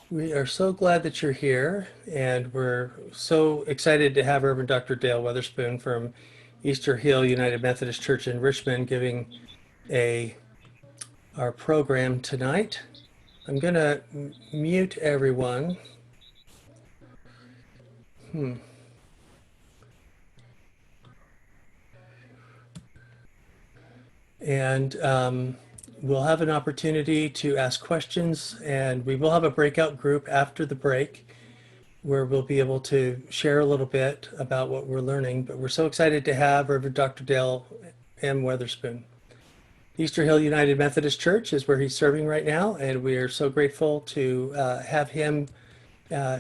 We are so glad that you're here, and we're so excited to have Reverend Dr. Dale Weatherspoon from Easter Hill United Methodist Church in Richmond giving a our program tonight. I'm going to mute everyone. And we'll have an opportunity to ask questions, and we will have a breakout group after the break where we'll be able to share a little bit about what we're learning. But we're so excited to have Reverend Dr. Dale M. Weatherspoon. Easter Hill United Methodist Church is where he's serving right now, and we are so grateful to have him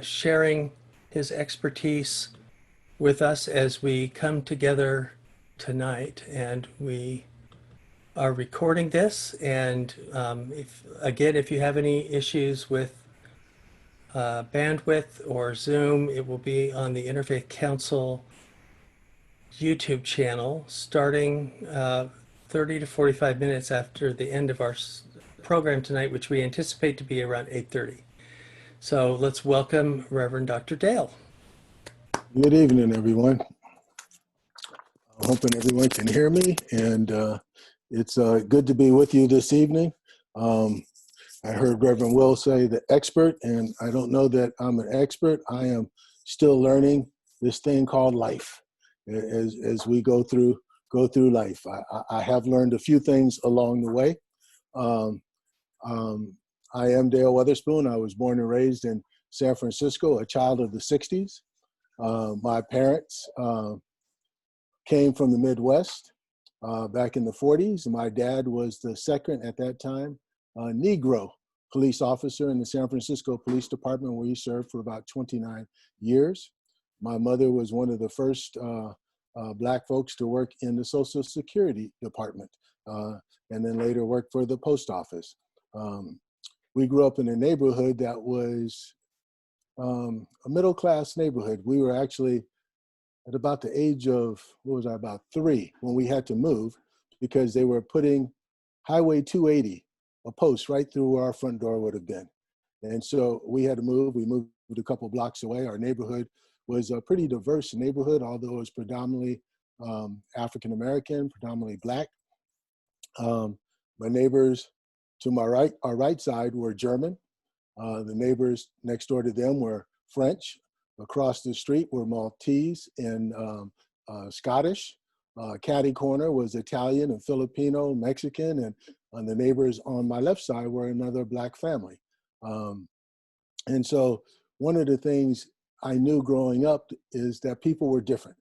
sharing his expertise with us as we come together tonight. And we are recording this, and if you have any issues with bandwidth or Zoom, it will be on the Interfaith Council YouTube channel starting 30 to 45 minutes after the end of our program tonight, which we anticipate to be around 8:30. So let's welcome Reverend Dr. Dale. Good evening, everyone. I'm hoping everyone can hear me, and it's good to be with you this evening. I heard Reverend Will say the expert, and I don't know that I'm an expert. I am still learning this thing called life as we go through life. I have learned a few things along the way. I am Dale Weatherspoon. I was born and raised in San Francisco, a child of the 60s. My parents came from the Midwest back in the 40s. My dad was the second, at that time, Negro police officer in the San Francisco Police Department, where he served for about 29 years. My mother was one of the first Black folks to work in the Social Security Department, and then later worked for the post office. We grew up in a neighborhood that was a middle-class neighborhood. We were actually at about the age of, about 3 when we had to move because they were putting Highway 280, a post right through where our front door would have been. And so we had to move. We moved a couple blocks away. Our neighborhood was a pretty diverse neighborhood, although it was predominantly African-American, predominantly Black. My neighbors to my right, our right side, were German. The neighbors next door to them were French. Across the street were Maltese and Scottish. Catty corner was Italian and Filipino, Mexican, and the neighbors on my left side were another Black family. And so one of the things I knew growing up is that people were different.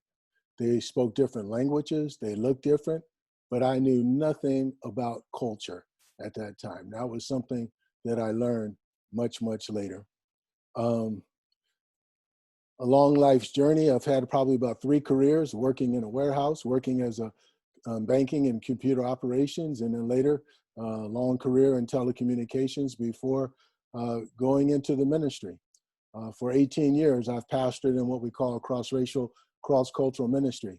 They spoke different languages, they looked different, but I knew nothing about culture at that time. That was something that I learned much, much later. Along life's journey, I've had probably about 3 careers: working in a warehouse, working as a banking and computer operations, and then later long career in telecommunications before going into the ministry. For 18 years, I've pastored in what we call cross-racial, cross-cultural ministry.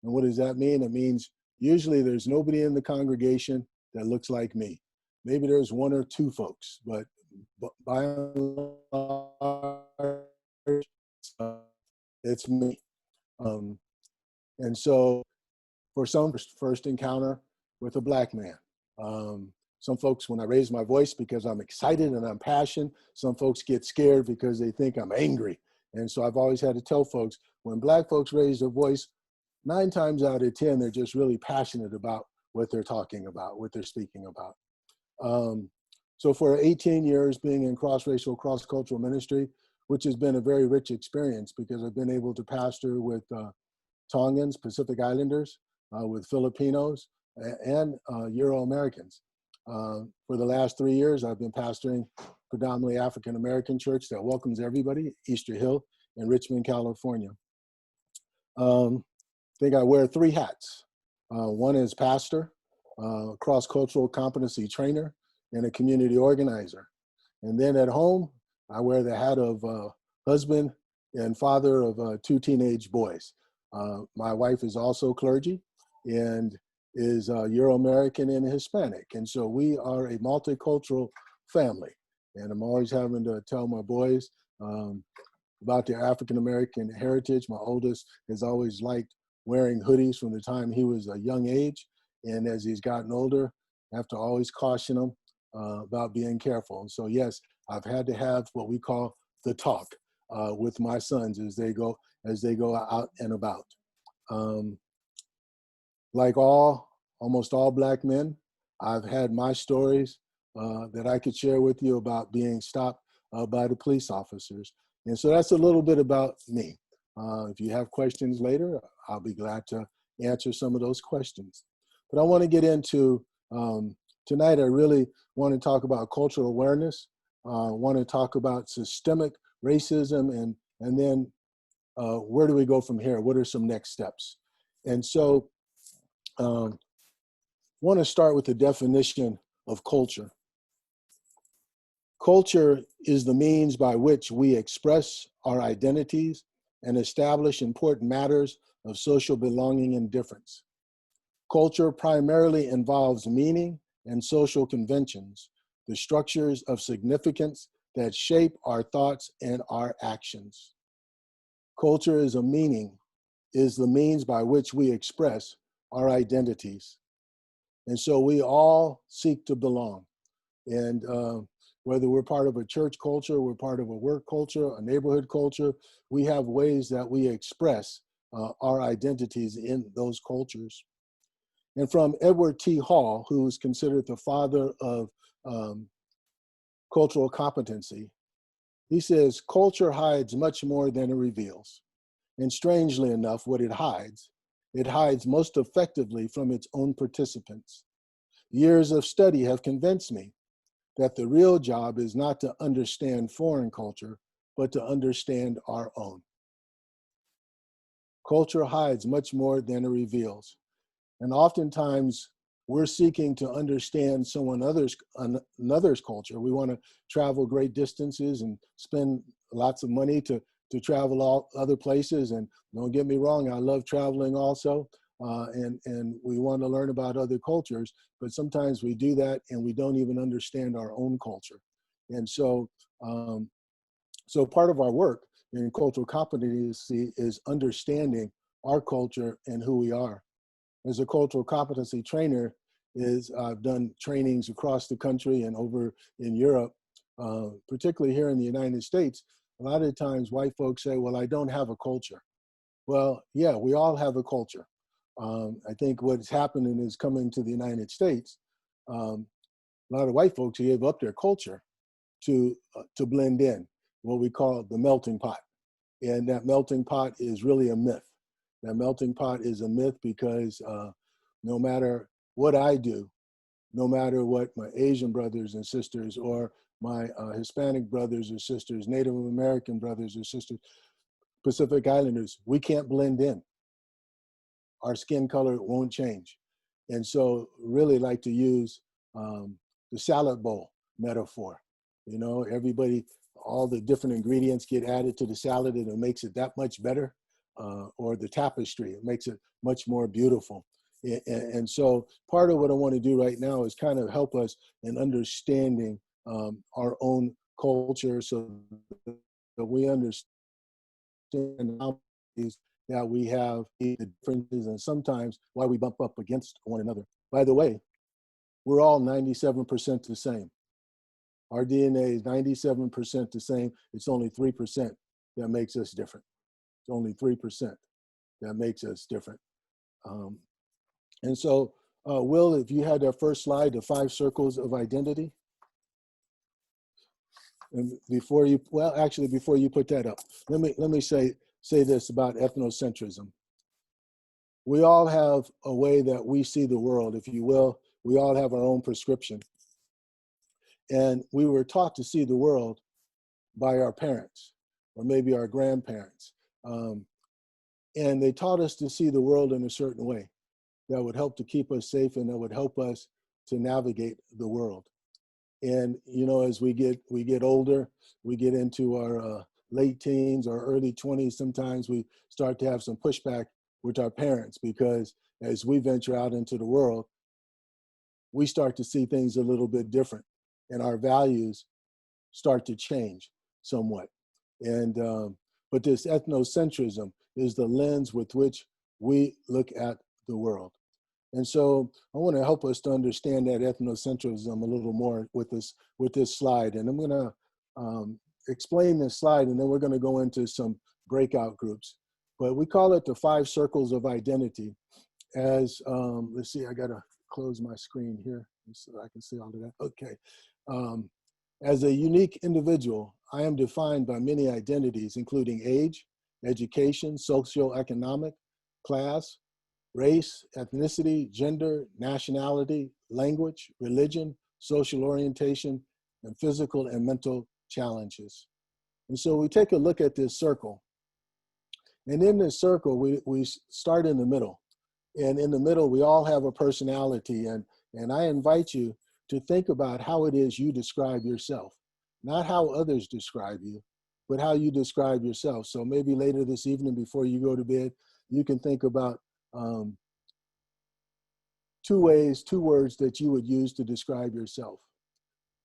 And what does that mean? It means usually there's nobody in the congregation that looks like me. Maybe there's 1 or 2 folks, but by and large, it's me. And so for some, first encounter with a Black man. Some folks, when I raise my voice because I'm excited and I'm passionate, some folks get scared because they think I'm angry. And so I've always had to tell folks, when Black folks raise their voice, 9 times out of 10, they're just really passionate about what they're talking about, what they're speaking about. So for 18 years being in cross-racial, cross-cultural ministry, which has been a very rich experience because I've been able to pastor with Tongans, Pacific Islanders, with Filipinos, and Euro-Americans. For the last 3 years, I've been pastoring predominantly African-American church that welcomes everybody, Easter Hill in Richmond, California. I think I wear 3 hats. One is pastor, cross-cultural competency trainer, and a community organizer. And then at home, I wear the hat of husband and father of 2 teenage boys. My wife is also clergy and is Euro-American and Hispanic. And so we are a multicultural family. And I'm always having to tell my boys about their African-American heritage. My oldest has always liked wearing hoodies from the time he was a young age. And as he's gotten older, I have to always caution him about being careful. And so yes, I've had to have what we call the talk with my sons as they go out and about. Like almost all Black men, I've had my stories that I could share with you about being stopped by the police officers. And so that's a little bit about me. If you have questions later, I'll be glad to answer some of those questions. But I want to get into, tonight I really want to talk about cultural awareness. I want to talk about systemic racism, and then where do we go from here? What are some next steps? And so I want to start with the definition of culture. Culture is the means by which we express our identities and establish important matters of social belonging and difference. Culture primarily involves meaning and social conventions, the structures of significance that shape our thoughts and our actions. Culture is the means by which we express our identities. And so we all seek to belong. And whether we're part of a church culture, we're part of a work culture, a neighborhood culture, we have ways that we express our identities in those cultures. And from Edward T. Hall, who is considered the father of cultural competency, he says, culture hides much more than it reveals. And strangely enough, what it hides most effectively from its own participants. Years of study have convinced me that the real job is not to understand foreign culture, but to understand our own. Culture hides much more than it reveals. And oftentimes we're seeking to understand another's culture. We want to travel great distances and spend lots of money to travel all other places. And don't get me wrong, I love traveling also. And we want to learn about other cultures, but sometimes we do that and we don't even understand our own culture. And so, so part of our work in cultural competency is understanding our culture and who we are. As a cultural competency trainer, I've done trainings across the country and over in Europe, particularly here in the United States. A lot of times white folks say, well, I don't have a culture. Well, yeah, we all have a culture. I think what's happening is coming to the United States. A lot of white folks gave up their culture to blend in, what we call the melting pot. And that melting pot is really a myth. That melting pot is a myth because no matter what I do, no matter what my Asian brothers and sisters or my Hispanic brothers or sisters, Native American brothers or sisters, Pacific Islanders, we can't blend in. Our skin color won't change. And so really like to use the salad bowl metaphor. You know, everybody, all the different ingredients get added to the salad and it makes it that much better. Or the tapestry, it makes it much more beautiful. And so part of what I want to do right now is kind of help us in understanding our own culture so that we understand that we have the differences and sometimes why we bump up against one another. By the way, we're all 97% the same. Our DNA is 97% the same. It's only 3% that makes us different. It's only 3% that makes us different. And so, Will, if you had that first slide, the 5 circles of identity. And before you put that up, let me say this about ethnocentrism. We all have a way that we see the world, if you will. We all have our own prescription. And we were taught to see the world by our parents or maybe our grandparents. And they taught us to see the world in a certain way that would help to keep us safe and that would help us to navigate the world. And, you know, as we get older, we get into our late teens or early 20s, sometimes we start to have some pushback with our parents because as we venture out into the world, we start to see things a little bit different and our values start to change somewhat. And but this ethnocentrism is the lens with which we look at the world. And so I want to help us to understand that ethnocentrism a little more with this slide. And I'm going to explain this slide, and then we're going to go into some breakout groups. But we call it the 5 circles of identity. As let's see, I got to close my screen here so I can see all of that. Okay. As a unique individual, I am defined by many identities, including age, education, socioeconomic, class, race, ethnicity, gender, nationality, language, religion, social orientation, and physical and mental challenges. And so we take a look at this circle. And in this circle, we start in the middle. And in the middle, we all have a personality. And I invite you to think about how it is you describe yourself. Not how others describe you, but how you describe yourself. So maybe later this evening before you go to bed, you can think about 2 words that you would use to describe yourself.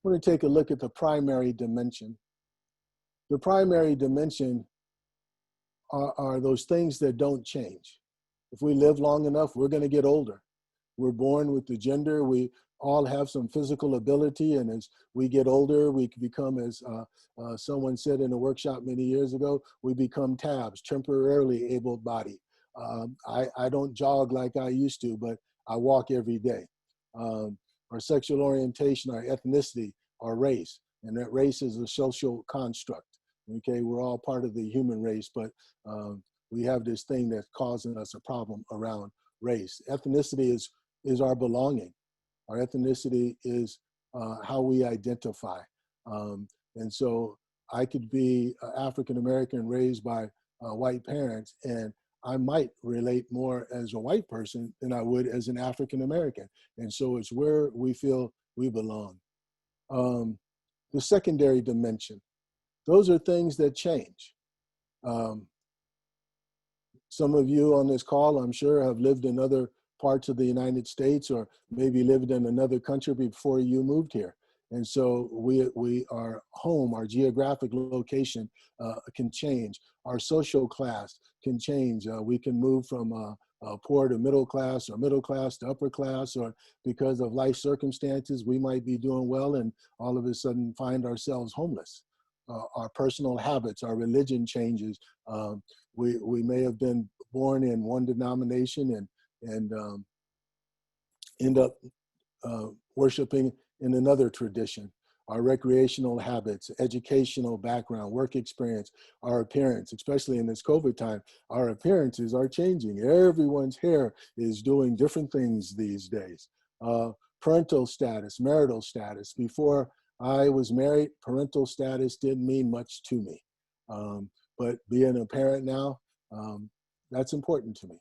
We're going to take a look at the primary dimension. The primary dimension are those things that don't change. If we live long enough, we're going to get older. We're born with the gender. We all have some physical ability, and as we get older, we become, as someone said in a workshop many years ago, we become tabs, temporarily able-bodied. I don't jog like I used to, but I walk every day. Our sexual orientation, our ethnicity, our race, and that race is a social construct. Okay, we're all part of the human race, but we have this thing that's causing us a problem around race. Ethnicity is our belonging. Our ethnicity is how we identify. And so I could be African-American raised by white parents, and I might relate more as a white person than I would as an African-American. And so it's where we feel we belong. The secondary dimension, those are things that change. Some of you on this call, I'm sure, have lived in other parts of the United States, or maybe lived in another country before you moved here. And so our home, our geographic location can change. Our social class can change. We can move from poor to middle class, or middle class to upper class, or because of life circumstances, we might be doing well and all of a sudden find ourselves homeless. Our personal habits, our religion changes. We may have been born in one denomination and end up worshiping in another tradition. Our recreational habits, educational background, work experience, our appearance, especially in this COVID time, our appearances are changing. Everyone's hair is doing different things these days. Parental status, marital status. Before I was married, parental status didn't mean much to me. But being a parent now, that's important to me.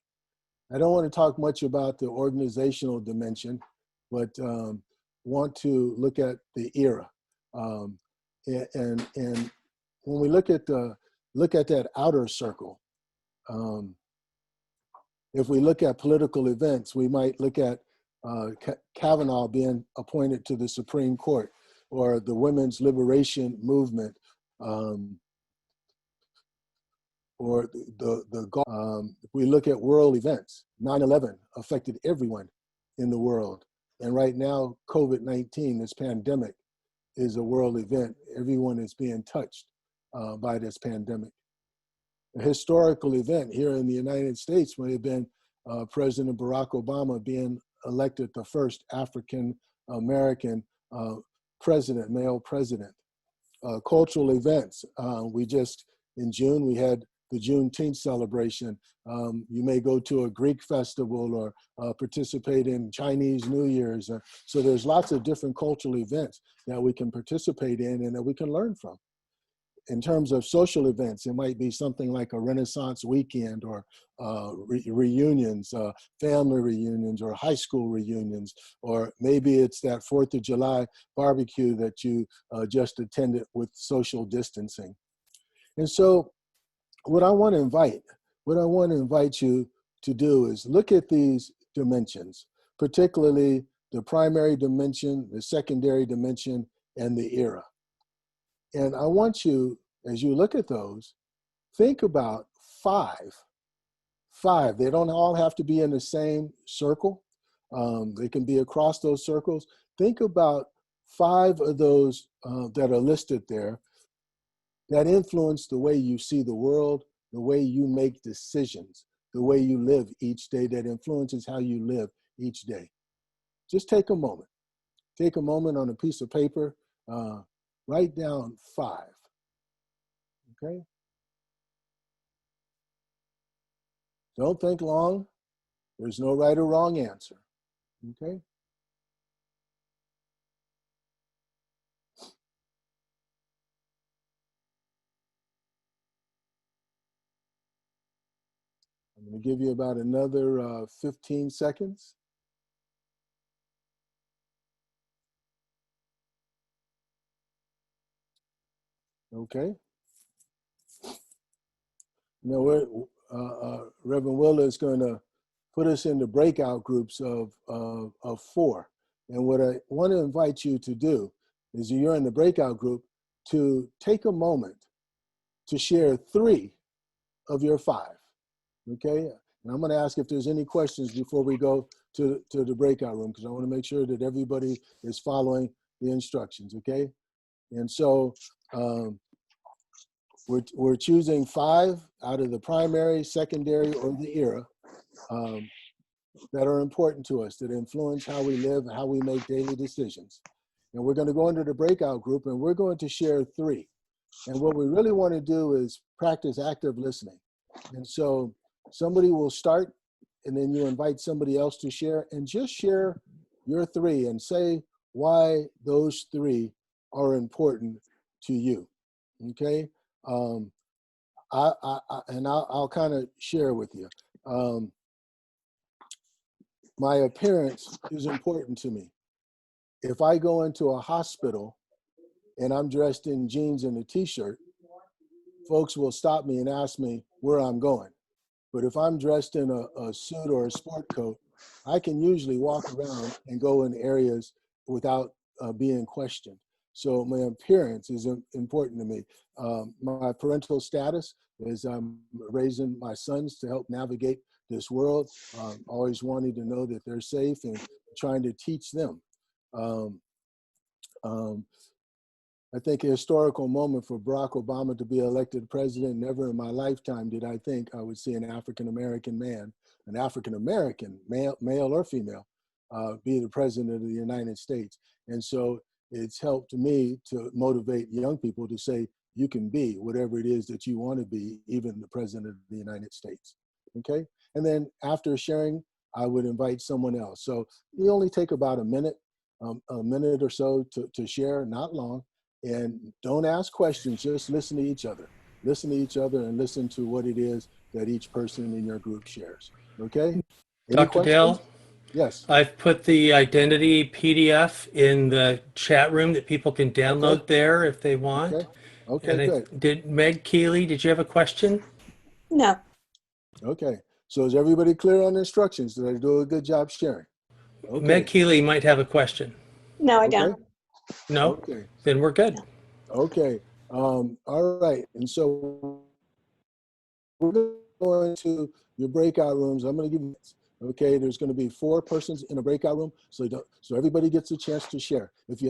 I don't want to talk much about the organizational dimension, but want to look at the era. And when we look at that outer circle, if we look at political events, we might look at Kavanaugh being appointed to the Supreme Court, or the women's liberation movement, or if we look at world events, 9/11 affected everyone in the world. And right now, COVID-19, this pandemic, is a world event. Everyone is being touched by this pandemic. A historical event here in the United States may have been President Barack Obama being elected the first African-American president, male president. Cultural events, in June, we had the Juneteenth celebration. You may go to a Greek festival or participate in Chinese New Year's. So there's lots of different cultural events that we can participate in and that we can learn from. In terms of social events, it might be something like a Renaissance weekend, or reunions, family reunions, or high school reunions, or maybe it's that 4th of July barbecue that you just attended with social distancing. And so what I want to invite you to do is look at these dimensions, particularly the primary dimension, the secondary dimension, and the era. And I want you, as you look at those, think about five. Five. They don't all have to be in the same circle. They can be across those circles. Think about five of those that are listed there that influence the way you see the world, the way you make decisions, the way you live each day, that influences how you live each day. Just take a moment. Take a moment on a piece of paper. Write down five. Okay? Don't think long. There's no right or wrong answer. Okay? I'm going to give you about another 15 seconds. Okay. Now, Reverend Willa is going to put us into breakout groups of four. And what I want to invite you to do is, you're in the breakout group, to take a moment to share three of your five. Okay? And I'm going to ask if there's any questions before we go to the breakout room, because I want to make sure that everybody is following the instructions. Okay? And so we're choosing five out of the primary, secondary, or the era that are important to us, that influence how we live, how we make daily decisions. And we're going to go into the breakout group, and we're going to share three. And what we really want to do is practice active listening. And so somebody will start, and then you invite somebody else to share, and just share your three and say why those three are important to you. Okay? I'll kind of share with you. My appearance is important to me. If I go into a hospital and I'm dressed in jeans and a t-shirt, folks will stop me and ask me where I'm going. But if I'm dressed in a suit or a sport coat, I can usually walk around and go in areas without being questioned. So my appearance is important to me. My parental status is I'm raising my sons to help navigate this world, always wanting to know that they're safe and trying to teach them. I think a historical moment for Barack Obama to be elected president. Never in my lifetime did I think I would see an African-American man, an African-American, male or female, be the president of the United States. And so it's helped me to motivate young people to say, you can be whatever it is that you want to be, even the president of the United States. Okay? And then after sharing, I would invite someone else. So you only take about a minute or so to share, not long. And don't ask questions, just listen to each other. Listen to each other and listen to what it is that each person in your group shares. Okay? Any Dr. questions? Dale, Yes. I've put the identity PDF in the chat room that people can Okay. download there if they want. Okay. Okay, And good. did Meg Keeley, did you have a question? No. Okay. So is everybody clear on the instructions? Did I do a good job sharing? Meg Okay. Keeley might have a question. No, I Okay. don't. No? Okay. Then we're good. No. Okay. All right. And so we're going to your breakout rooms. I'm going to give you, okay, there's going to be four persons in a breakout room. So everybody gets a chance to share. If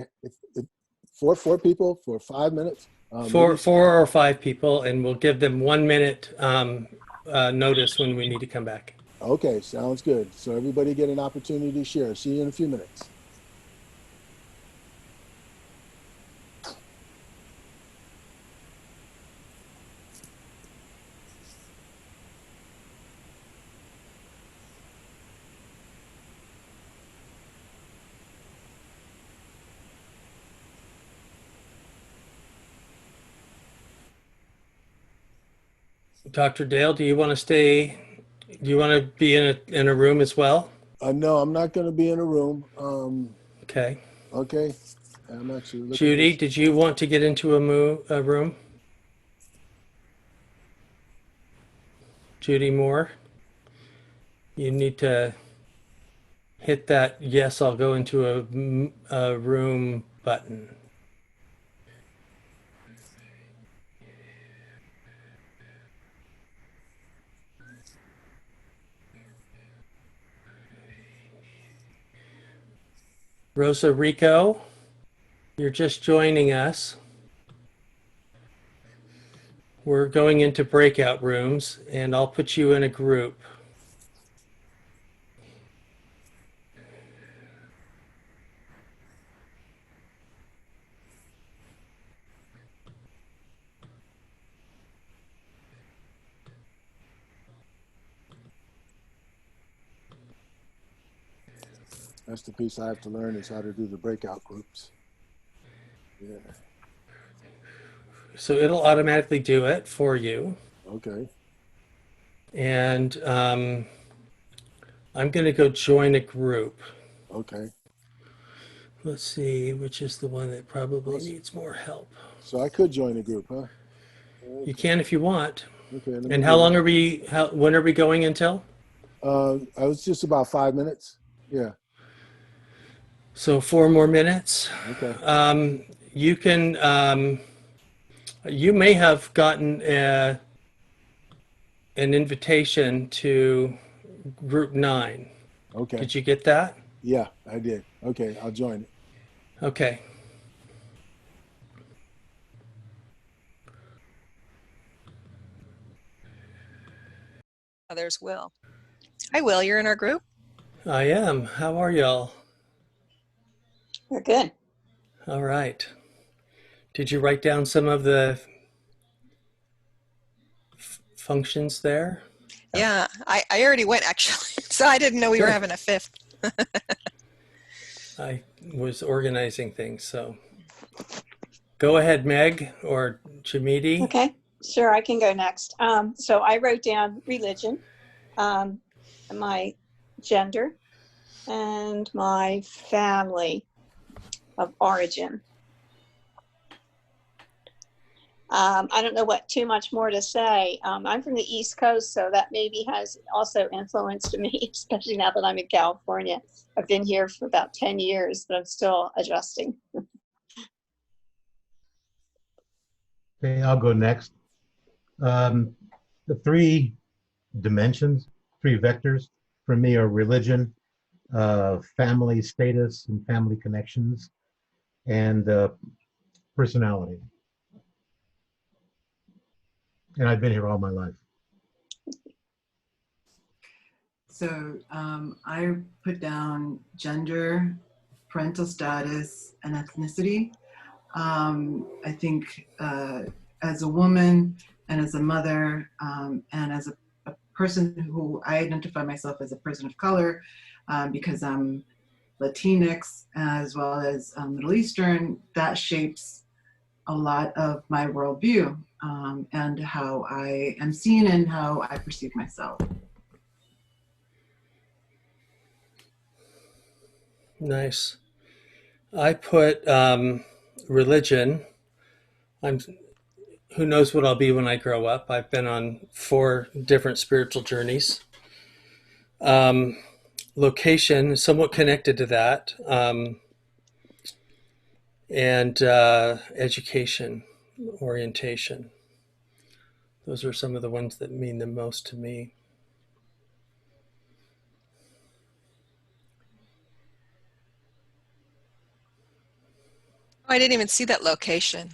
four people for 5 minutes, maybe. Four or five people, and we'll give them 1 minute notice when we need to come back. Okay, sounds good. So everybody get an opportunity to share. See you in a few minutes. Dr. Dale, do you want to stay? Do you want to be in a room as well? No, I'm not going to be in a room. Okay. Okay, I'm actually looking for. Judy, did you want to get into a room? Judy Moore, you need to hit that yes, I'll go into a room button. Rosa Rico, you're just joining us. We're going into breakout rooms, and I'll put you in a group. That's the piece I have to learn, is how to do the breakout groups. Yeah. So it'll automatically do it for you. Okay. And I'm going to go join a group. Okay. Let's see, which is the one that probably Awesome. needs more help. So I could join a group, huh? You Okay. can if you want. Okay. Let me And how do long that. are we, when are we going until? I was just about 5 minutes. Yeah. So 4 more minutes. Okay. You can, you may have gotten an invitation to group 9. Okay. Did you get that? Yeah, I did. Okay. I'll join it. Okay. There's Will. Hi, Will. You're in our group? I am. How are y'all? We're good. All right. Did you write down some of the functions there? Yeah, I already went actually, so I didn't know we were having a 5th. I was organizing things, so go ahead, Meg or Jamidi. Okay, sure, I can go next. So I wrote down religion, my gender, and my family of origin. I don't know what too much more to say. I'm from the East Coast, so that maybe has also influenced me, especially now that I'm in California. I've been here for about 10 years, but I'm still adjusting. Okay, I'll go next. The 3 dimensions, 3 vectors for me are religion, family status and family connections, and personality. And I've been here all my life. So I put down gender, parental status, and ethnicity. I think as a woman and as a mother and as a person who I identify myself as a person of color because I'm Latinx as well as Middle Eastern, that shapes a lot of my worldview and how I am seen and how I perceive myself. Nice. I put religion. Who knows what I'll be when I grow up. I've been on 4 different spiritual journeys. Location, somewhat connected to that. And education, orientation. Those are some of the ones that mean the most to me. I didn't even see that location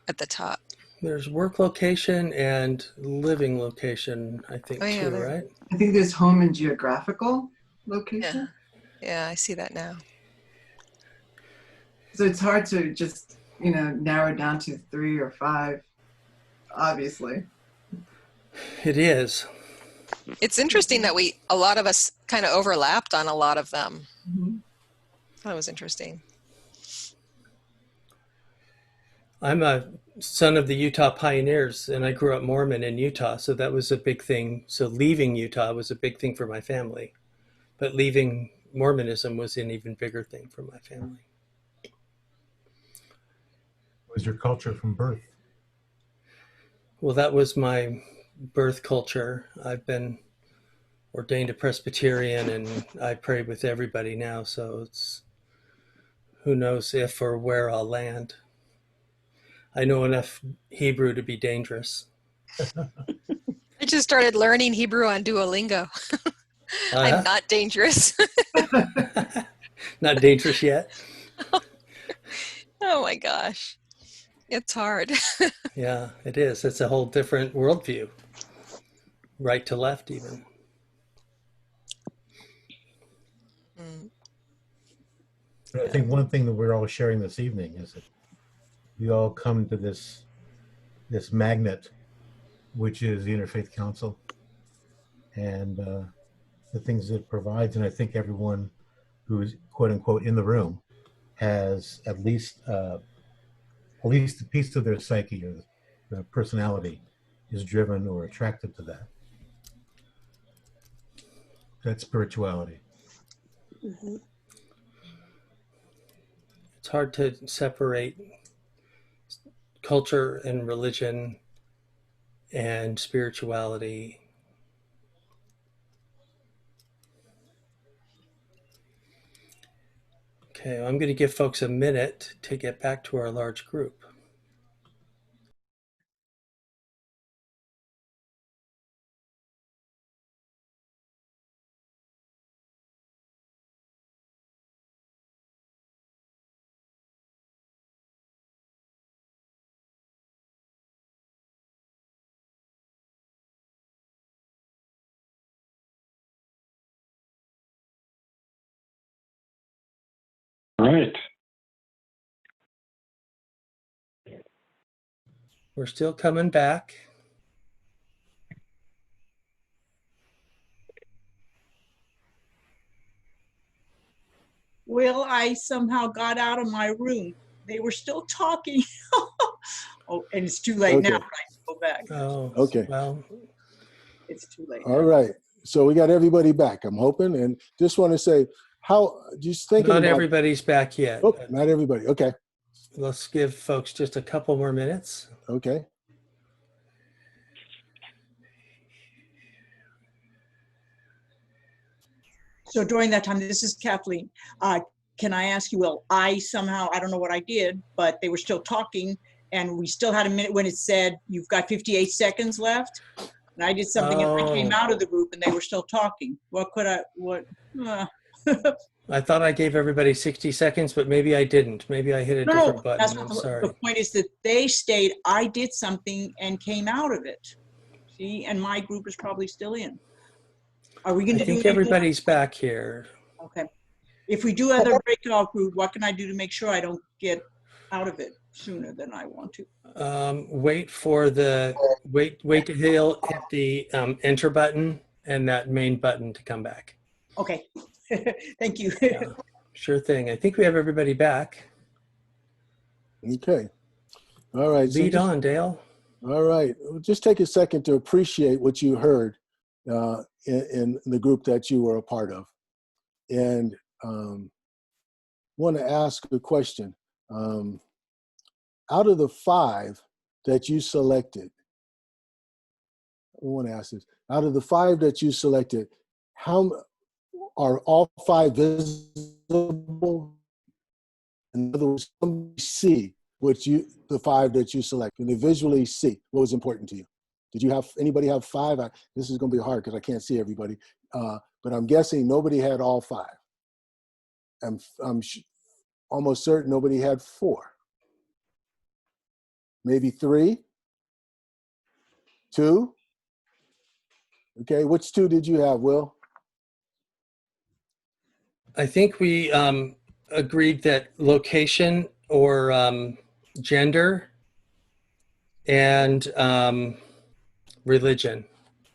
at the top. There's work location and living location, I think, Oh, yeah, too, there. right? I think there's home and geographical location. Yeah, I see that now. So it's hard to just, narrow down to 3 or 5, obviously. It is. It's interesting that a lot of us kind of overlapped on a lot of them. Mm-hmm. That was interesting. I'm a son of the Utah pioneers, and I grew up Mormon in Utah, so that was a big thing. So leaving Utah was a big thing for my family, but leaving Mormonism was an even bigger thing for my family. What was your culture from birth? Well, that was my birth culture. I've been ordained a Presbyterian, and I pray with everybody now, so it's who knows if or where I'll land. I know enough Hebrew to be dangerous. I just started learning Hebrew on Duolingo. I'm not dangerous. Not dangerous yet. Oh my gosh. It's hard. Yeah, it is. It's a whole different worldview, right to left, even. Mm. But I think one thing that we're all sharing this evening is that we all come to this magnet, which is the Interfaith Council, and the things that it provides. And I think everyone who's quote unquote in the room has at least a piece of their psyche or their personality is driven or attracted to that. That's spirituality. Mm-hmm. It's hard to separate culture and religion and spirituality. Okay, I'm going to give folks a minute to get back to our large group. Right. We're still coming back. Well, I somehow got out of my room. They were still talking. Oh, and it's too late now, Okay. right? To go back. Oh, Okay. well, It's too late. All right. So we got everybody back, I'm hoping. And just want to say, how, just thinking not about, everybody's back yet. oh, not everybody. Okay. Let's give folks just a couple more minutes. Okay. So during that time, this is Kathleen. Can I ask you, well, I don't know what I did, but they were still talking and we still had a minute when it said, you've got 58 seconds left. And I did something and I came out of the group and they were still talking. I thought I gave everybody 60 seconds, but maybe I didn't. Maybe I hit a different button. That's I'm not sorry. the point is that they stayed, I did something and came out of it. See, and my group is probably still in. Are we going I to do think anything? everybody's back here. Okay. If we do other breakout group, what can I do to make sure I don't get out of it sooner than I want to? Wait for the, wait to hit the enter button and that main button to come back. Okay. Thank you. Yeah, sure thing. I think we have everybody back. Okay. All right. Lead on, Dale. All right. Just take a second to appreciate what you heard in the group that you were a part of. And want to ask a question. Out of the 5 that you selected, I want to ask this. Out of the 5 that you selected, how are all 5 visible? In other words, somebody see the 5 that you selected, and they visually see what was important to you. Did you have anybody have 5? This is going to be hard because I can't see everybody, but I'm guessing nobody had all 5. I'm almost certain nobody had 4. Maybe 3, 2. Okay, which 2 did you have, Will? I think we agreed that location or gender and religion,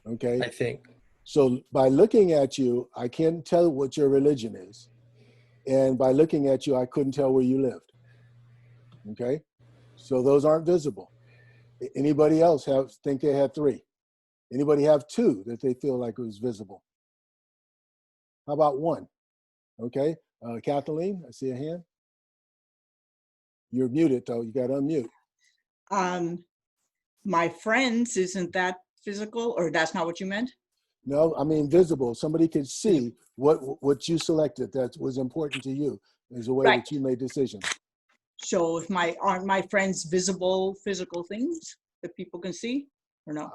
Okay. I think. So by looking at you, I can't tell what your religion is. And by looking at you, I couldn't tell where you lived. Okay? So those aren't visible. Anybody else think they had 3? Anybody have 2 that they feel like was visible? How about 1? Okay. Kathleen, I see a hand. You're muted though. You got to unmute. My friends, isn't that physical, or that's not what you meant? No, I mean visible. Somebody could see what you selected that was important to you as a way Right. that you made decisions. So if aren't my friends visible physical things that people can see, or no?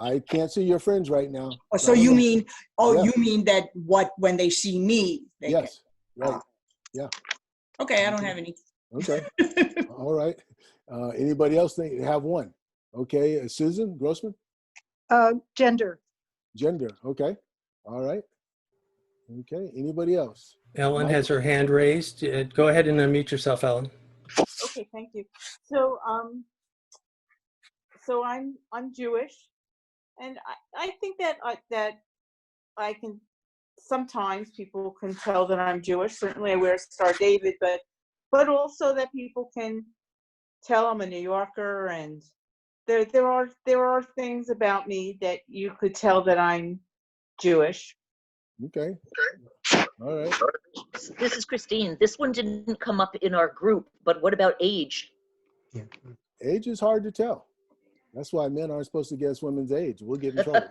I can't see your friends right now. Oh, so you mean, Yeah. you mean that when they see me, they Yes, right. Yeah. Okay, I don't have any. Okay. All right. Anybody else have one? Okay. Susan Grossman? Gender. Gender. Okay. All right. Okay. Anybody else? Ellen Mike? has her hand raised. Go ahead and unmute yourself, Ellen. Okay, thank you. So, so I'm Jewish, and I think that I can sometimes people can tell that I'm Jewish. Certainly, I wear a Star David, but also that people can tell I'm a New Yorker, and there are things about me that you could tell that I'm Jewish. Okay. All right. This is Christine. This one didn't come up in our group, but what about age? Age is hard to tell. That's why men aren't supposed to guess women's age. We'll get in trouble.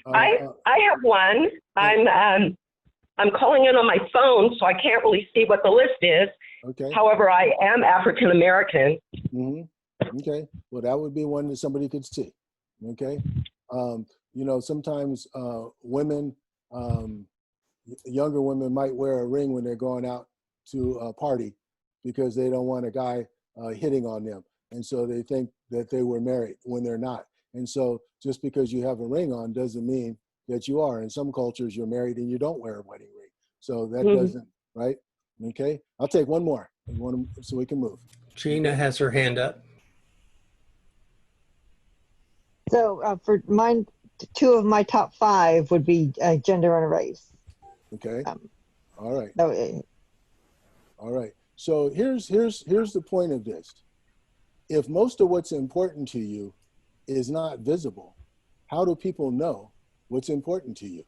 Right? I have one. I'm calling in on my phone, so I can't really see what the list is. Okay. However, I am African American. Okay. Well, that would be one that somebody could see. Okay. You know, sometimes women, younger women might wear a ring when they're going out to a party because they don't want a guy hitting on them. And so they think that they were married when they're not. And so just because you have a ring on doesn't mean that you are. In some cultures, you're married and you don't wear a wedding ring. So that doesn't, right? Okay. I'll take one more so we can move. Gina has her hand up. So for mine, two of my top 5 would be gender and race. Okay. All right. So, All right. So here's the point of this. If most of what's important to you is not visible, how do people know what's important to you?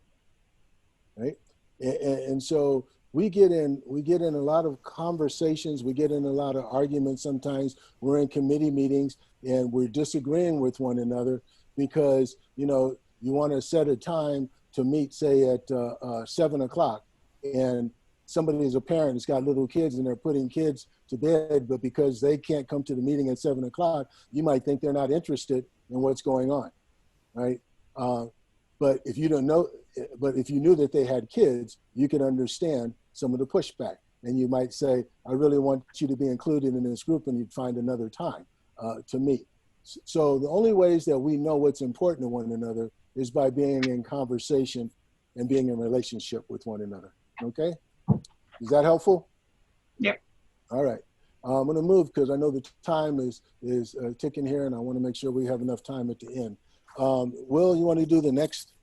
Right? And so we get in a lot of conversations, we get in a lot of arguments sometimes. We're in committee meetings and we're disagreeing with one another because, you know, you want to set a time to meet, say at 7 o'clock, and somebody is a parent has got little kids and they're putting kids to bed, but because they can't come to the meeting at 7 o'clock, you might think they're not interested in what's going on, right? But if you don't know, but if you knew that they had kids, you could understand some of the pushback. And you might say, I really want you to be included in this group, and you'd find another time to meet. So the only ways that we know what's important to one another is by being in conversation and being in relationship with one another, okay? Is that helpful? Yep. All right. I'm going to move because I know the time is ticking here, and I want to make sure we have enough time at the end. Will, you want to do the next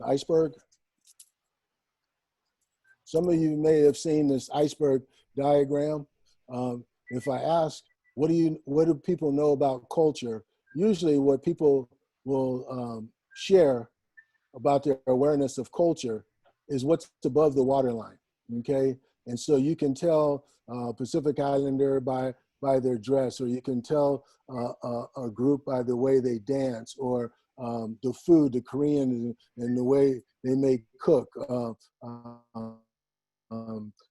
iceberg? Some of you may have seen this iceberg diagram. If I ask, what do people know about culture? Usually what people will share about their awareness of culture is what's above the waterline, okay? And so you can tell Pacific Islander by their dress, or you can tell a group by the way they dance, or the food, the Korean, and the way they may cook.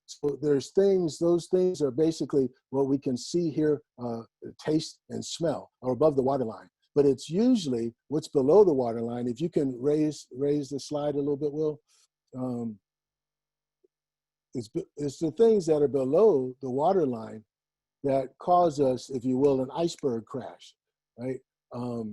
So there's things, those things are basically what we can see, hear, taste, and smell, or above the waterline. But it's usually what's below the waterline. If you can raise the slide a little bit, Will. It's the things that are below the waterline that cause us, if you will, an iceberg crash, right? I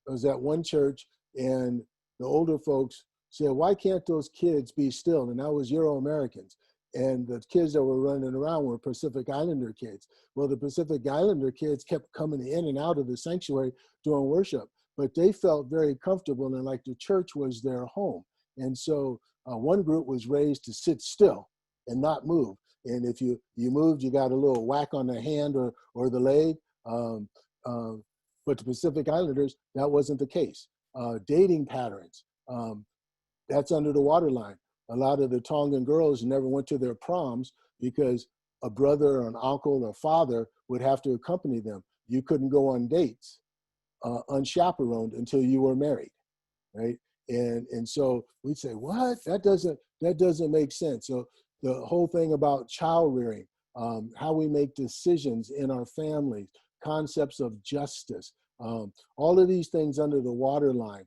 was at one church and the older folks said, why can't those kids be still? And that was Euro-Americans. And the kids that were running around were Pacific Islander kids. Well, the Pacific Islander kids kept coming in and out of the sanctuary doing worship, but they felt very comfortable and like the church was their home. And so one group was raised to sit still and not move. And if you moved, you got a little whack on the hand or the leg. But the Pacific Islanders, that wasn't the case. Dating patterns, that's under the waterline. A lot of the Tongan girls never went to their proms because a brother or an uncle or father would have to accompany them. You couldn't go on dates unchaperoned until you were married, right? And so we'd say, what? That doesn't make sense. So the whole thing about child rearing, how we make decisions in our families, concepts of justice, all of these things under the waterline,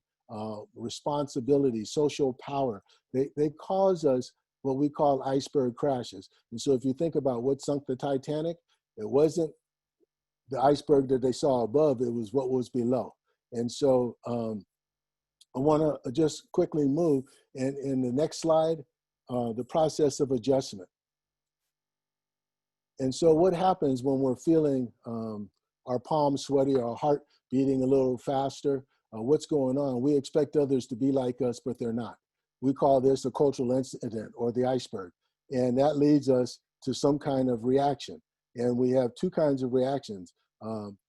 responsibility, social power, they cause us what we call iceberg crashes. And so if you think about what sunk the Titanic, it wasn't the iceberg that they saw above, it was what was below. And so I want to just quickly move, and in the next slide, the process of adjustment. And so what happens when we're feeling our palms sweaty, our heart beating a little faster, what's going on? We expect others to be like us, but they're not. We call this a cultural incident or the iceberg. And that leads us to some kind of reaction. And we have two kinds of reactions.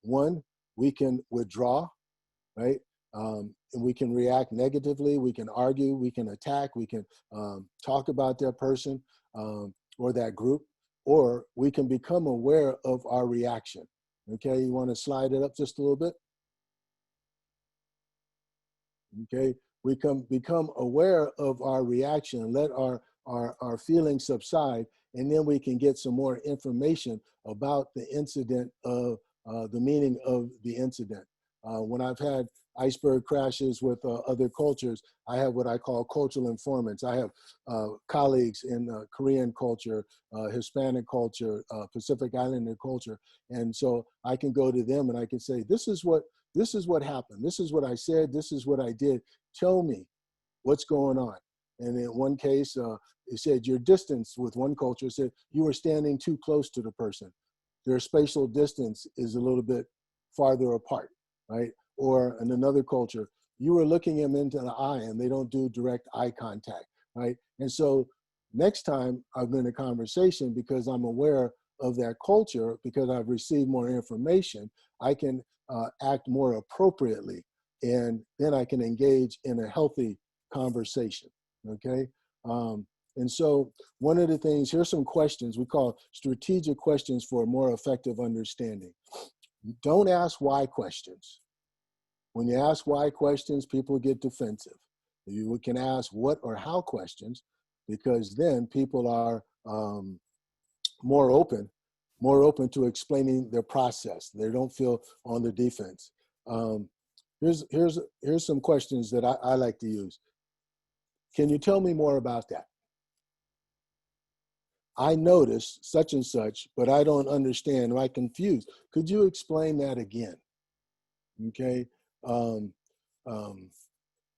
One, we can withdraw, right? And we can react negatively, we can argue, we can attack, we can talk about that person or that group, or we can become aware of our reaction. Okay, you want to slide it up just a little bit? Okay, we can become aware of our reaction and let our feelings subside, and then we can get some more information about the incident of the meaning of the incident. When I've had iceberg crashes with other cultures, I have what I call cultural informants. I have colleagues in Korean culture, Hispanic culture, Pacific Islander culture. And so I can go to them and I can say, this is what happened. This is what I said. This is what I did. Tell me what's going on. And in one case, it said your distance with one culture said you were standing too close to the person. Their spatial distance is a little bit farther apart, right? Or in another culture, you were looking them into the eye and they don't do direct eye contact, right? And so next time I'm in a conversation, because I'm aware of that culture, because I've received more information, I can act more appropriately, and then I can engage in a healthy conversation, okay? And so one of the things, here's some questions we call strategic questions for a more effective understanding. Don't ask why questions. When you ask why questions, people get defensive. You can ask what or how questions, because then people are more open to explaining their process. They don't feel on the defense. Here's some questions that I like to use. Can you tell me more about that? I noticed such and such, but I don't understand, or I'm confused. Could you explain that again? Okay.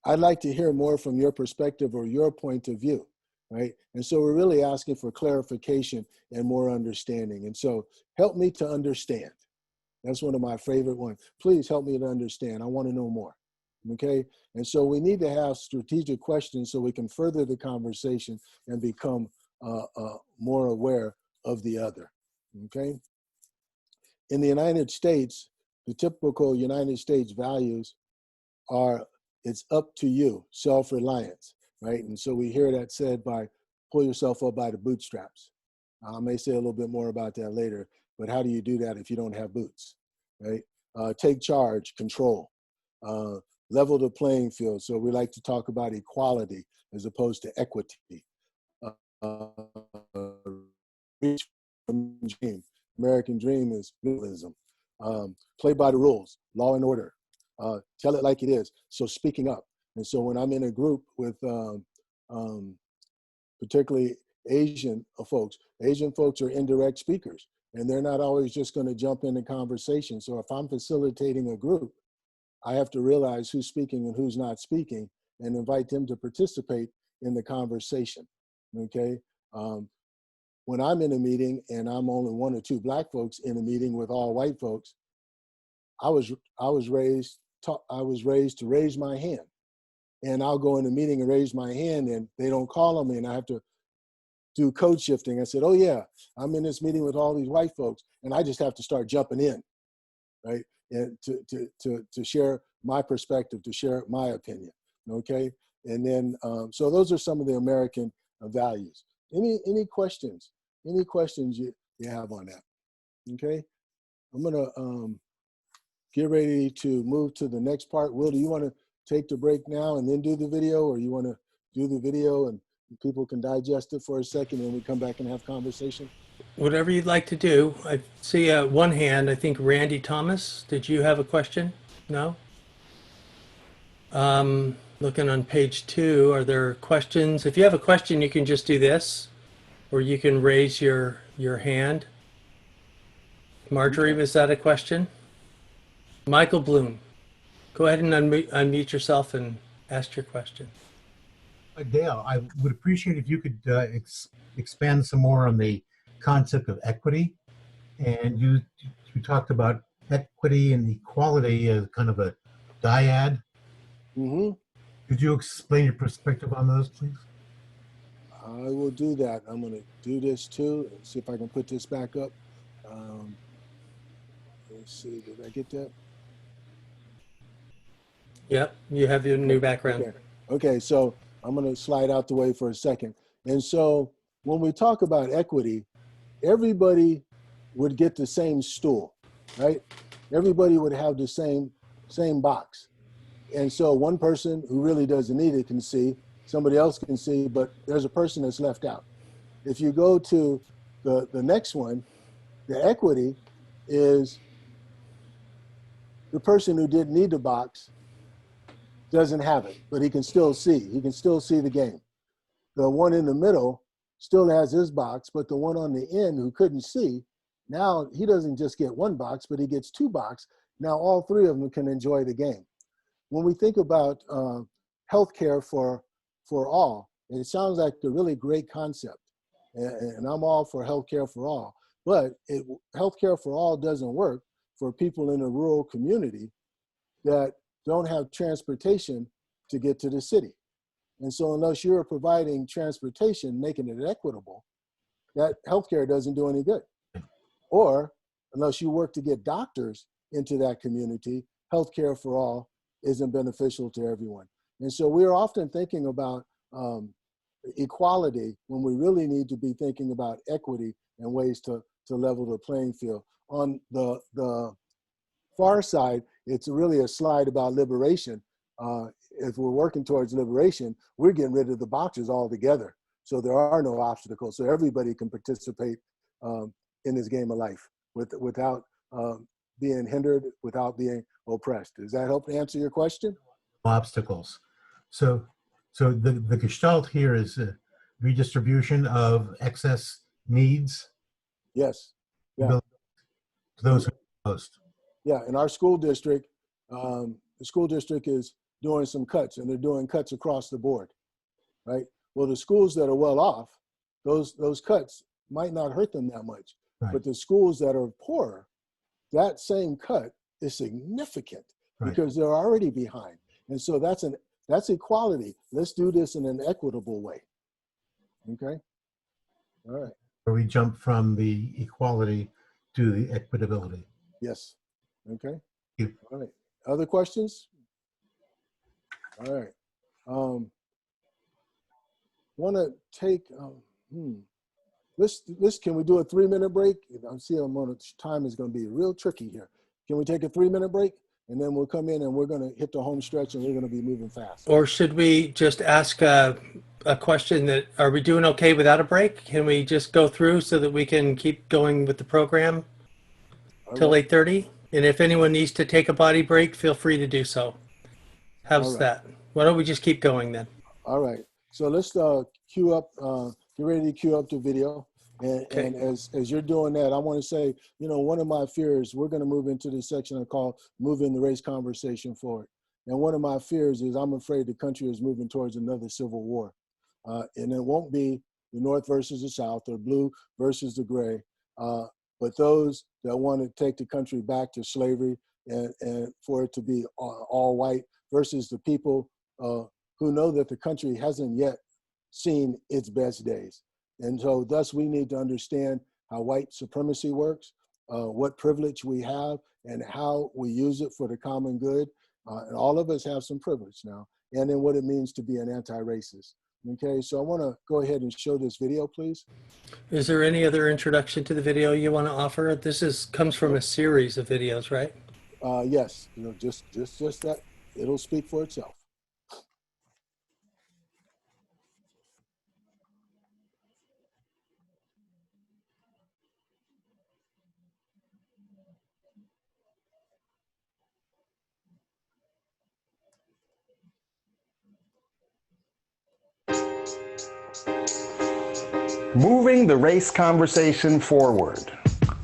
I'd like to hear more from your perspective or your point of view, right? And so we're really asking for clarification and more understanding. And so help me to understand. That's one of my favorite ones. Please help me to understand. I want to know more, okay? And so we need to have strategic questions so we can further the conversation and become more aware of the other, okay? In the United States, the typical United States values are, it's up to you, self-reliance, right? And so we hear that said by pull yourself up by the bootstraps. I may say a little bit more about that later, but how do you do that if you don't have boots, right? Take charge, control, level the playing field. So we like to talk about equality as opposed to equity. Reach for the dream. American dream is realism. Play by the rules, law and order. Tell it like it is. So speaking up. And so when I'm in a group with particularly Asian folks are indirect speakers, and they're not always just going to jump into conversation. So if I'm facilitating a group, I have to realize who's speaking and who's not speaking and invite them to participate in the conversation, okay? When I'm in a meeting and I'm only one or two Black folks in a meeting with all white folks, I was raised to raise my hand, and I'll go in a meeting and raise my hand, and they don't call on me, and I have to do code shifting. I said, oh yeah, I'm in this meeting with all these white folks, and I just have to start jumping in, right? And to share my perspective, to share my opinion, okay? And then, so those are some of the American values. Any questions? Any questions you have on that? Okay, I'm gonna get ready to move to the next part. Will, do you want to take the break now and then do the video, or you want to do the video and people can digest it for a second and we come back and have conversation? Whatever you'd like to do. I see one hand. I think Randy Thomas. Did you have a question? No? Looking on page 2, are there questions? If you have a question, you can just do this, or you can raise your hand. Marjorie, was that a question? Michael Bloom, go ahead and unmute yourself and ask your question. Dale, I would appreciate if you could expand some more on the concept of equity. And you talked about equity and equality as kind of a dyad. Mm-hmm. Could you explain your perspective on those, please? I will do that. I'm going to do this too. See if I can put this back up. Let's see, did I get that? Yep, you have your new background. Okay, so I'm going to slide out the way for a second. And so when we talk about equity, everybody would get the same stool, right? Everybody would have the same box. And so one person who really doesn't need it can see, somebody else can see, but there's a person that's left out. If you go to the next one, the equity is the person who didn't need the box doesn't have it, but he can still see. He can still see the game. The one in the middle still has his box, but the one on the end who couldn't see, now he doesn't just get one box, but he gets two boxes. Now all three of them can enjoy the game. When we think about healthcare for all, it sounds like a really great concept, and I'm all for healthcare for all. But healthcare for all doesn't work for people in a rural community that don't have transportation to get to the city. And so unless you're providing transportation, making it equitable, that healthcare doesn't do any good. Or unless you work to get doctors into that community, healthcare for all isn't beneficial to everyone. And so we're often thinking about equality when we really need to be thinking about equity and ways to level the playing field. On the far side, it's really a slide about liberation. If we're working towards liberation, we're getting rid of the boxes altogether. So there are no obstacles. So everybody can participate in this game of life without being hindered, without being oppressed. Does that help answer your question? Obstacles. So the gestalt here is a redistribution of excess needs. Yes. Yeah. To those who are most. Yeah. In our school district, the school district is doing some cuts, and they're doing cuts across the board, right? Well, the schools that are well off, those cuts might not hurt them that much. Right. But the schools that are poorer, that same cut is significant, right, because they're already behind. And so that's equality. Let's do this in an equitable way. Okay? All right. Where we jump from the equality to the equitability. Yes. Okay. Thank you. All right. Other questions? All right. Want to take, can we do a 3-minute break? I'm seeing time is going to be real tricky here. Can we take a 3-minute break? And then we'll come in and we're going to hit the home stretch and we're going to be moving fast. Or should we just ask a question that, are we doing okay without a break? Can we just go through so that we can keep going with the program till 8:30? And if anyone needs to take a body break, feel free to do so. How's that? Why don't we just keep going then? All right. So let's queue up, get ready to queue up the video. And as you're doing that, I want to say, one of my fears, we're going to move into this section I call moving the race conversation forward. And one of my fears is I'm afraid the country is moving towards another civil war. And it won't be the North versus the South or blue versus the gray, but those that want to take the country back to slavery and for it to be all white versus the people who know that the country hasn't yet seen its best days. And so thus we need to understand how white supremacy works, what privilege we have, and how we use it for the common good. And all of us have some privilege now, and then what it means to be an anti-racist. Okay, so I want to go ahead and show this video, please. Is there any other introduction to the video you want to offer? This comes from a series of videos, right? Yes, just that. It'll speak for itself. Moving the race conversation forward.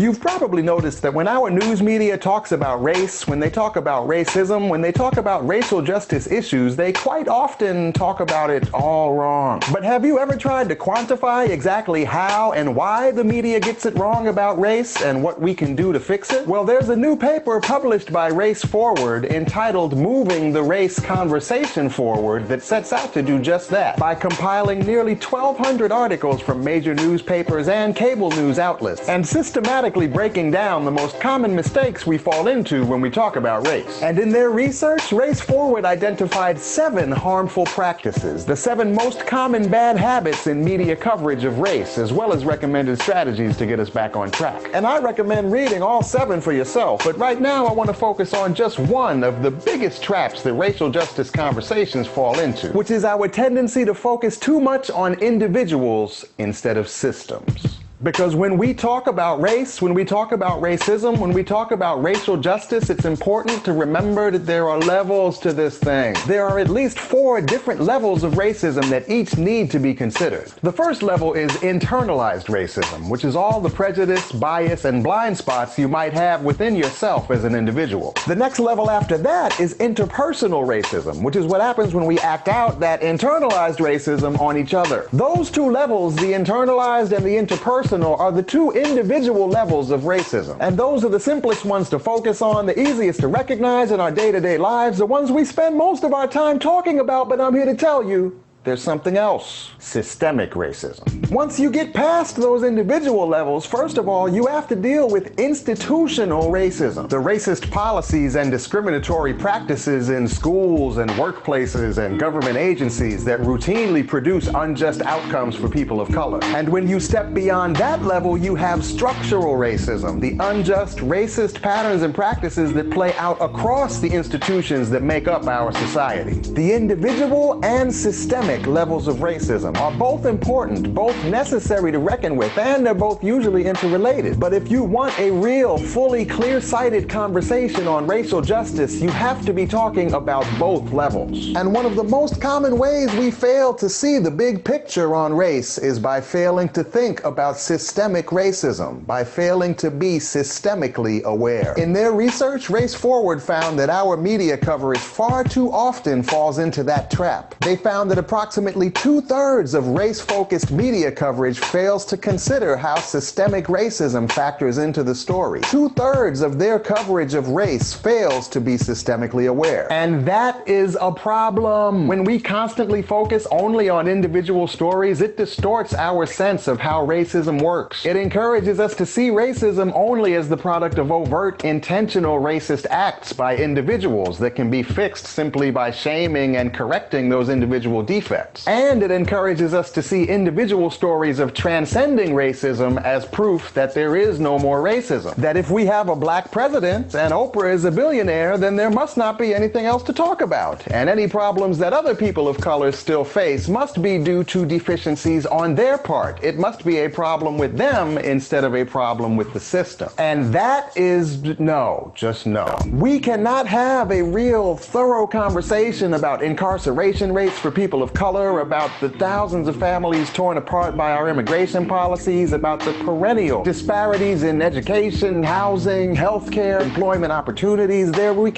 You've probably noticed that when our news media talks about race, when they talk about racism, when they talk about racial justice issues, they quite often talk about it all wrong. But have you ever tried to quantify exactly how and why the media gets it wrong about race and what we can do to fix it? Well, there's a new paper published by Race Forward entitled Moving the Race Conversation Forward that sets out to do just that by compiling nearly 1,200 articles from major newspapers and cable news outlets and systematically breaking down the most common mistakes we fall into when we talk about race. And in their research, Race Forward identified 7 harmful practices, the 7 most common bad habits in media coverage of race, as well as recommended strategies to get us back on track. And I recommend reading all 7 for yourself, but right now I want to focus on just one of the biggest traps that racial justice conversations fall into, which is our tendency to focus too much on individuals instead of systems. Because when we talk about race, when we talk about racism, when we talk about racial justice, it's important to remember that there are levels to this thing. There are at least 4 different levels of racism that each need to be considered. The first level is internalized racism, which is all the prejudice, bias, and blind spots you might have within yourself as an individual. The next level after that is interpersonal racism, which is what happens when we act out that internalized racism on each other. Those 2 levels, the internalized and the interpersonal, are the 2 individual levels of racism. And those are the simplest ones to focus on, the easiest to recognize in our day-to-day lives, the ones we spend most of our time talking about, but I'm here to tell you, there's something else. Systemic racism. Once you get past those individual levels, first of all, you have to deal with institutional racism. The racist policies and discriminatory practices in schools and workplaces and government agencies that routinely produce unjust outcomes for people of color. And when you step beyond that level, you have structural racism, the unjust racist patterns and practices that play out across the institutions that make up our society. The individual and systemic levels of racism are both important, both necessary to reckon with, and they're both usually interrelated. But if you want a real, fully clear-sighted conversation on racial justice, you have to be talking about both levels. And one of the most common ways we fail to see the big picture on race is by failing to think about systemic racism, by failing to be systemically aware. In their research, Race Forward found that our media coverage far too often falls into that trap. They found that approximately 2/3 of race-focused media coverage fails to consider how systemic racism factors into the story. 2/3 of their coverage of race fails to be systemically aware. And that is a problem. When we constantly focus only on individual stories, it distorts our sense of how racism works. It encourages us to see racism only as the product of overt, intentional racist acts by individuals that can be fixed simply by shaming and correcting those individual defects. And it encourages us to see individual stories of transcending racism as proof that there is no more racism. That if we have a black president and Oprah is a billionaire, then there must not be anything else to talk about. And any problems that other people of color still face must be due to deficiencies on their part. It must be a problem with them instead of a problem with the system. And that is no, just no. We cannot have a real, thorough conversation about incarceration rates for people of color, about the thousands of families torn apart by our immigration policies, about the perennial disparities in education, housing, healthcare, employment opportunities. We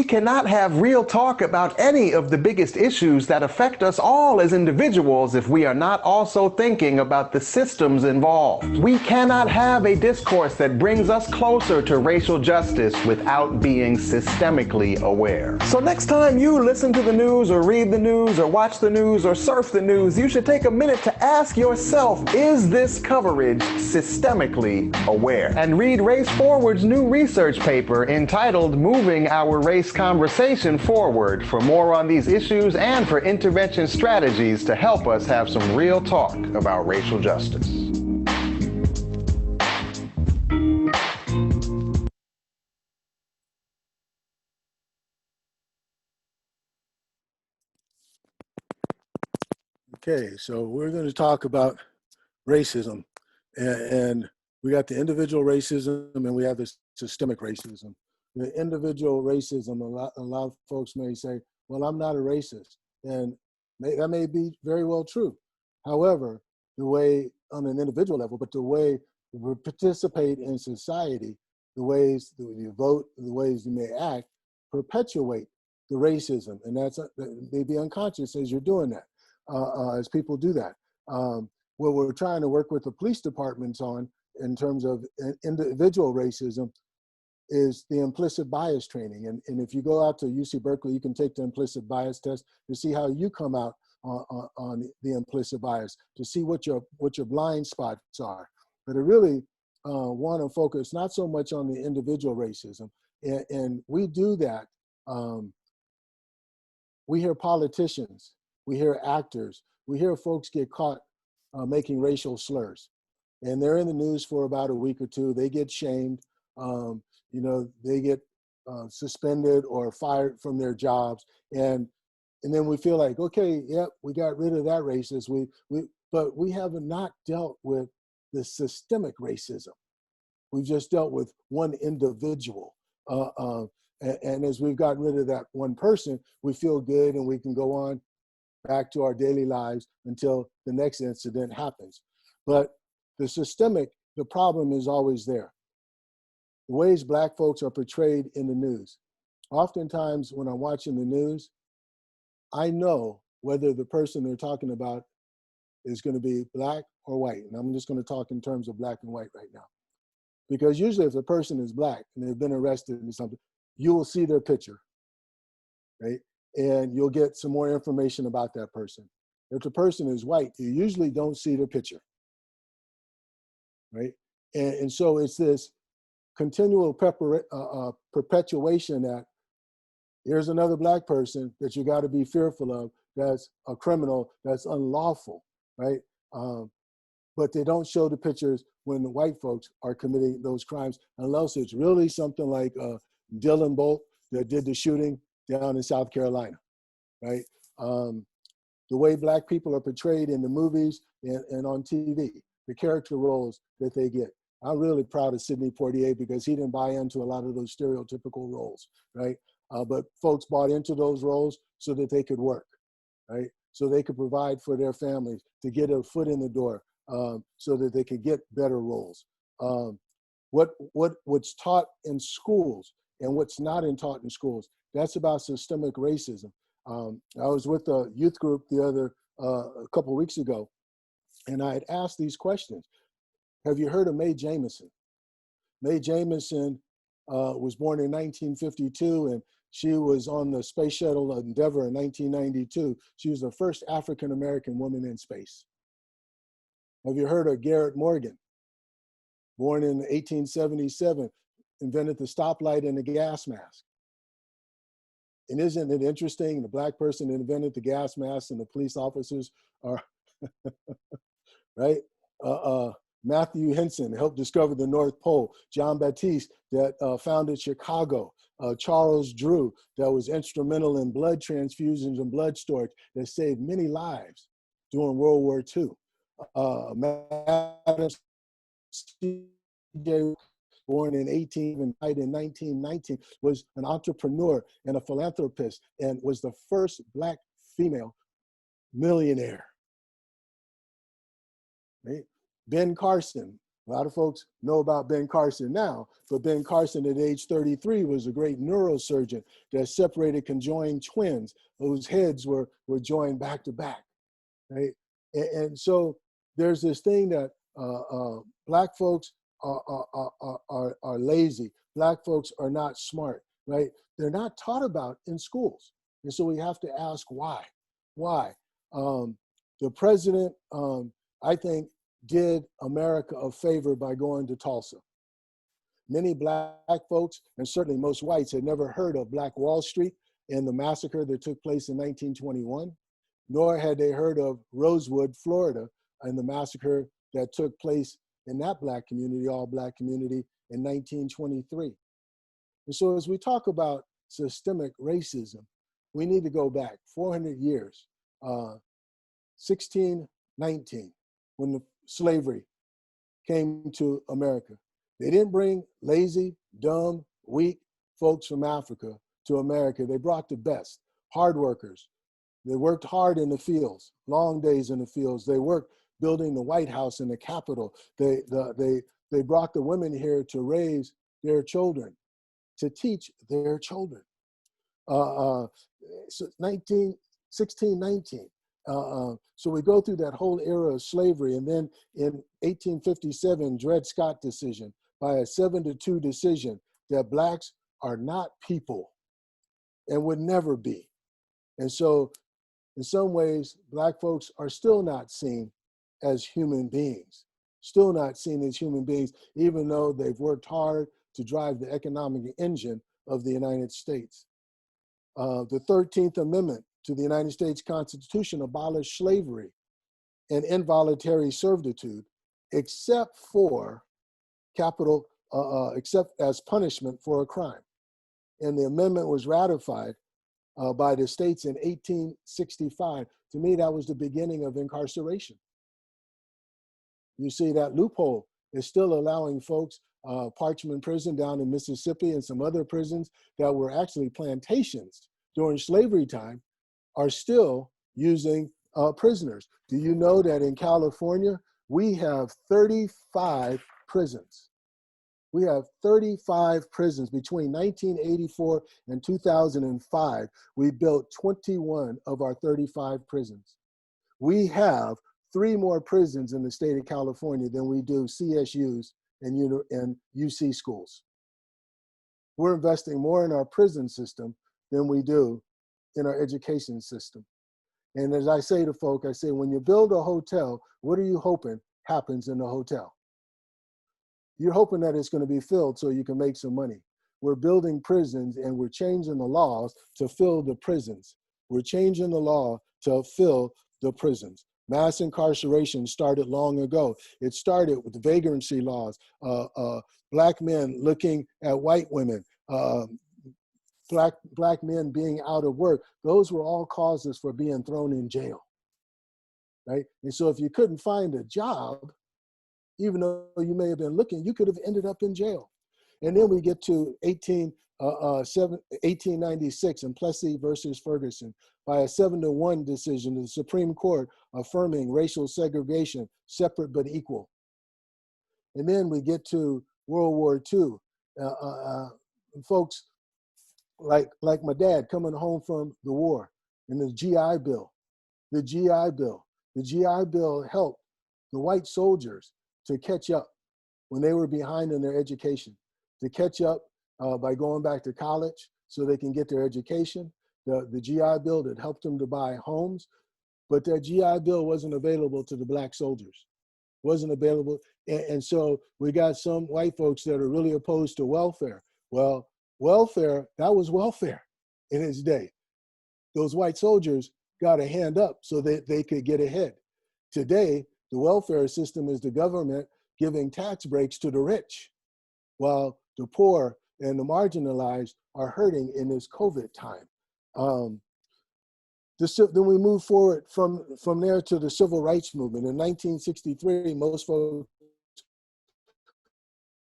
cannot have real talk about any of the biggest issues that affect us all as individuals if we are not also thinking about the systems involved. We cannot have a discourse that brings us closer to racial justice without being systemically aware. So next time you listen to the news or read the news or watch the news or surf the news, you should take a minute to ask yourself, is this coverage systemically aware? And read Race Forward's new research paper entitled Moving Our Race Conversation Forward for more on these issues and for intervention strategies to help us have some real talk about racial justice. Okay, so we're going to talk about racism, and we got the individual racism and we have the systemic racism. The individual racism, a lot of folks may say, well, I'm not a racist. And That may be very well true. However, the way on an individual level, but the way we participate in society, the ways that you vote, the ways you may act, perpetuate the racism, and that's may be unconscious as you're doing that, as people do that. What we're trying to work with the police departments on in terms of individual racism is the implicit bias training. And if you go out to UC Berkeley, you can take the implicit bias test to see how you come out on the implicit bias, to see what your blind spots are. But I really want to focus not so much on the individual racism. And we do that. We hear politicians, we hear actors, we hear folks get caught making racial slurs. And they're in the news for about a week or two. They get shamed. You know, they get suspended or fired from their jobs. And then we feel like, okay, yep, we got rid of that racist. But we have not dealt with the systemic racism. We've just dealt with one individual. And as we've gotten rid of that one person, we feel good and we can go on back to our daily lives until the next incident happens. But the systemic, the problem is always there. The ways Black folks are portrayed in the news. Oftentimes when I'm watching the news, I know whether the person they're talking about is going to be Black or white. And I'm just going to talk in terms of Black and white right now. Because usually if the person is Black and they've been arrested or something, you will see their picture, right? And you'll get some more information about that person. If the person is white, you usually don't see their picture, right? And so it's this continual perpetuation that here's another Black person that you got to be fearful of, that's a criminal, that's unlawful, right? But they don't show the pictures when the white folks are committing those crimes, unless it's really something like Dylan Bolt that did the shooting down in South Carolina, right? The way Black people are portrayed in the movies and on TV, the character roles that they get. I'm really proud of Sidney Poitier because he didn't buy into a lot of those stereotypical roles, right? But folks bought into those roles so that they could work, right? So they could provide for their families, to get a foot in the door, so that they could get better roles. What's taught in schools and what's not taught in schools, that's about systemic racism. I was with a youth group a couple of weeks ago, and I had asked these questions. Have you heard of Mae Jemison? Mae Jemison was born in 1952, and she was on the Space Shuttle Endeavour in 1992. She was the first African-American woman in space. Have you heard of Garrett Morgan? Born in 1877, invented the stoplight and the gas mask. And isn't it interesting, the Black person that invented the gas mask and the police officers are, right? Matthew Henson helped discover the North Pole. John Baptiste that founded Chicago. Charles Drew that was instrumental in blood transfusions and blood storage that saved many lives during World War II. Madam C.J. born in 18 and died in 1919, was an entrepreneur and a philanthropist and was the first Black female millionaire. Right? Ben Carson, a lot of folks know about Ben Carson now, but Ben Carson at age 33 was a great neurosurgeon that separated conjoined twins whose heads were joined back to back, right? And so there's this thing that Black folks are lazy. Black folks are not smart, right? They're not taught about in schools. And so we have to ask why. Why? The president, I think, did America a favor by going to Tulsa. Many Black folks, and certainly most whites, had never heard of Black Wall Street and the massacre that took place in 1921, nor had they heard of Rosewood, Florida, and the massacre that took place in that Black community, all Black community, in 1923. And so as we talk about systemic racism, we need to go back 400 years, 1619, when the slavery came to America. They didn't bring lazy, dumb, weak folks from Africa to America. They brought the best, hard workers, They worked hard in the fields, long days in the fields. They worked building the White House and the Capitol. They brought the women here to raise their children, to teach their children. So 1619. So we go through that whole era of slavery, and then in 1857, Dred Scott decision, by a 7-2 decision, that blacks are not people and would never be. And so in some ways, black folks are still not seen as human beings, still not seen as human beings, even though they've worked hard to drive the economic engine of the United States. The 13th Amendment to the United States Constitution abolished slavery and involuntary servitude, except for except as punishment for a crime. And the amendment was ratified by the states in 1865. To me, that was the beginning of incarceration. You see, that loophole is still allowing folks, Parchman Prison down in Mississippi and some other prisons that were actually plantations during slavery time, are still using prisoners. Do you know that in California, we have 35 prisons? We have 35 prisons. Between 1984 and 2005, we built 21 of our 35 prisons. We have 3 more prisons in the state of California than we do CSUs and UC schools. We're investing more in our prison system than we do in our education system. And as I say to folk, I say, when you build a hotel, what are you hoping happens in the hotel? You're hoping that it's going to be filled so you can make some money. We're building prisons and we're changing the laws to fill the prisons. We're changing the law to fill the prisons. Mass incarceration started long ago. It started with the vagrancy laws, black men looking at white women, black men being out of work. Those were all causes for being thrown in jail, right? And so if you couldn't find a job, even though you may have been looking, you could have ended up in jail. And then we get to 1896 in Plessy versus Ferguson. By a 7-1 decision, the Supreme Court affirming racial segregation, separate but equal. And then we get to World War II. Folks like my dad coming home from the war, and the GI Bill. The GI Bill helped the white soldiers to catch up when they were behind in their education, to catch up by going back to college so they can get their education. The GI Bill that helped them to buy homes, but that GI Bill wasn't available to the black soldiers, wasn't available. And so we got some white folks that are really opposed to welfare. Well, welfare, that was welfare in its day. Those white soldiers got a hand up so that they could get ahead. Today, the welfare system is the government giving tax breaks to the rich, while the poor and the marginalized are hurting in this COVID time. Then we move forward from there to the civil rights movement. In 1963, most folks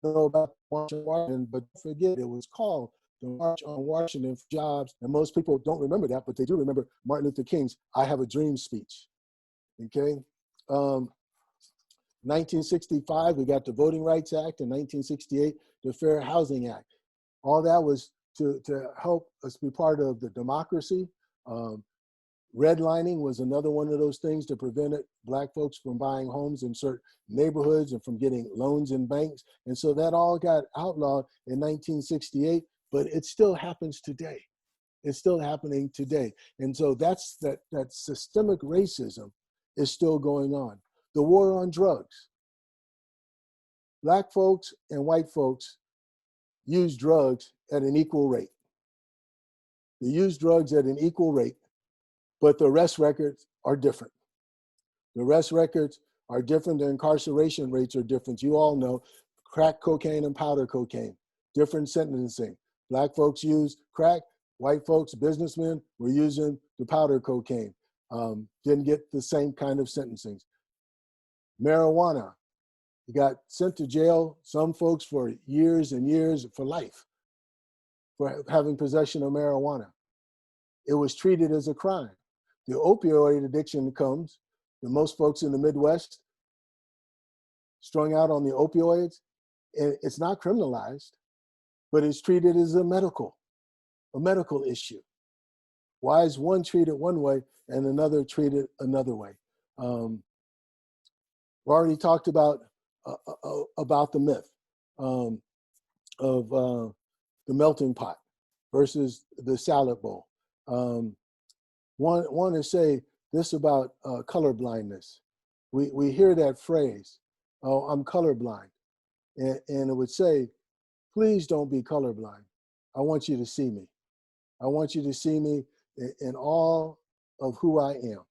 know about March on Washington, but forget it was called the March on Washington for Jobs. And most people don't remember that, but they do remember Martin Luther King's I Have a Dream speech, okay? 1965, we got the Voting Rights Act. In 1968, the Fair Housing Act. All that was to help us be part of the democracy. Redlining was another one of those things that prevented black folks from buying homes in certain neighborhoods and from getting loans in banks. And so that all got outlawed in 1968, but it still happens today. It's still happening today. And so that systemic racism is still going on. The war on drugs. Black folks and white folks use drugs at an equal rate. They use drugs at an equal rate, but the arrest records are different. The arrest records are different. The incarceration rates are different. You all know crack cocaine and powder cocaine, different sentencing. Black folks use crack, white folks, businessmen, were using the powder cocaine. Didn't get the same kind of sentencing. Marijuana, you got sent to jail, some folks for years and years, for life, for having possession of marijuana. It was treated as a crime. The opioid addiction comes, and most folks in the Midwest strung out on the opioids, and it's not criminalized, but it's treated as a medical issue. Why is one treated one way and another treated another way? We already talked about the myth of the melting pot versus the salad bowl. Want to say this about color blindness. We hear that phrase, "Oh, I'm colorblind," and it would say, "Please don't be colorblind. I want you to see me. I want you to see me in all of who I am,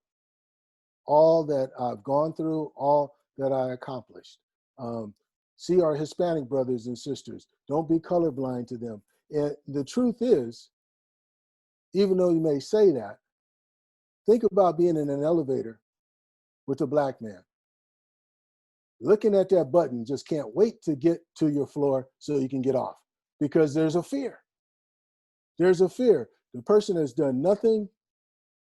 all that I've gone through, all that I accomplished. See our Hispanic brothers and sisters. Don't be colorblind to them." And the truth is, even though you may say that, think about being in an elevator with a black man. Looking at that button, just can't wait to get to your floor so you can get off, because there's a fear. There's a fear. The person has done nothing,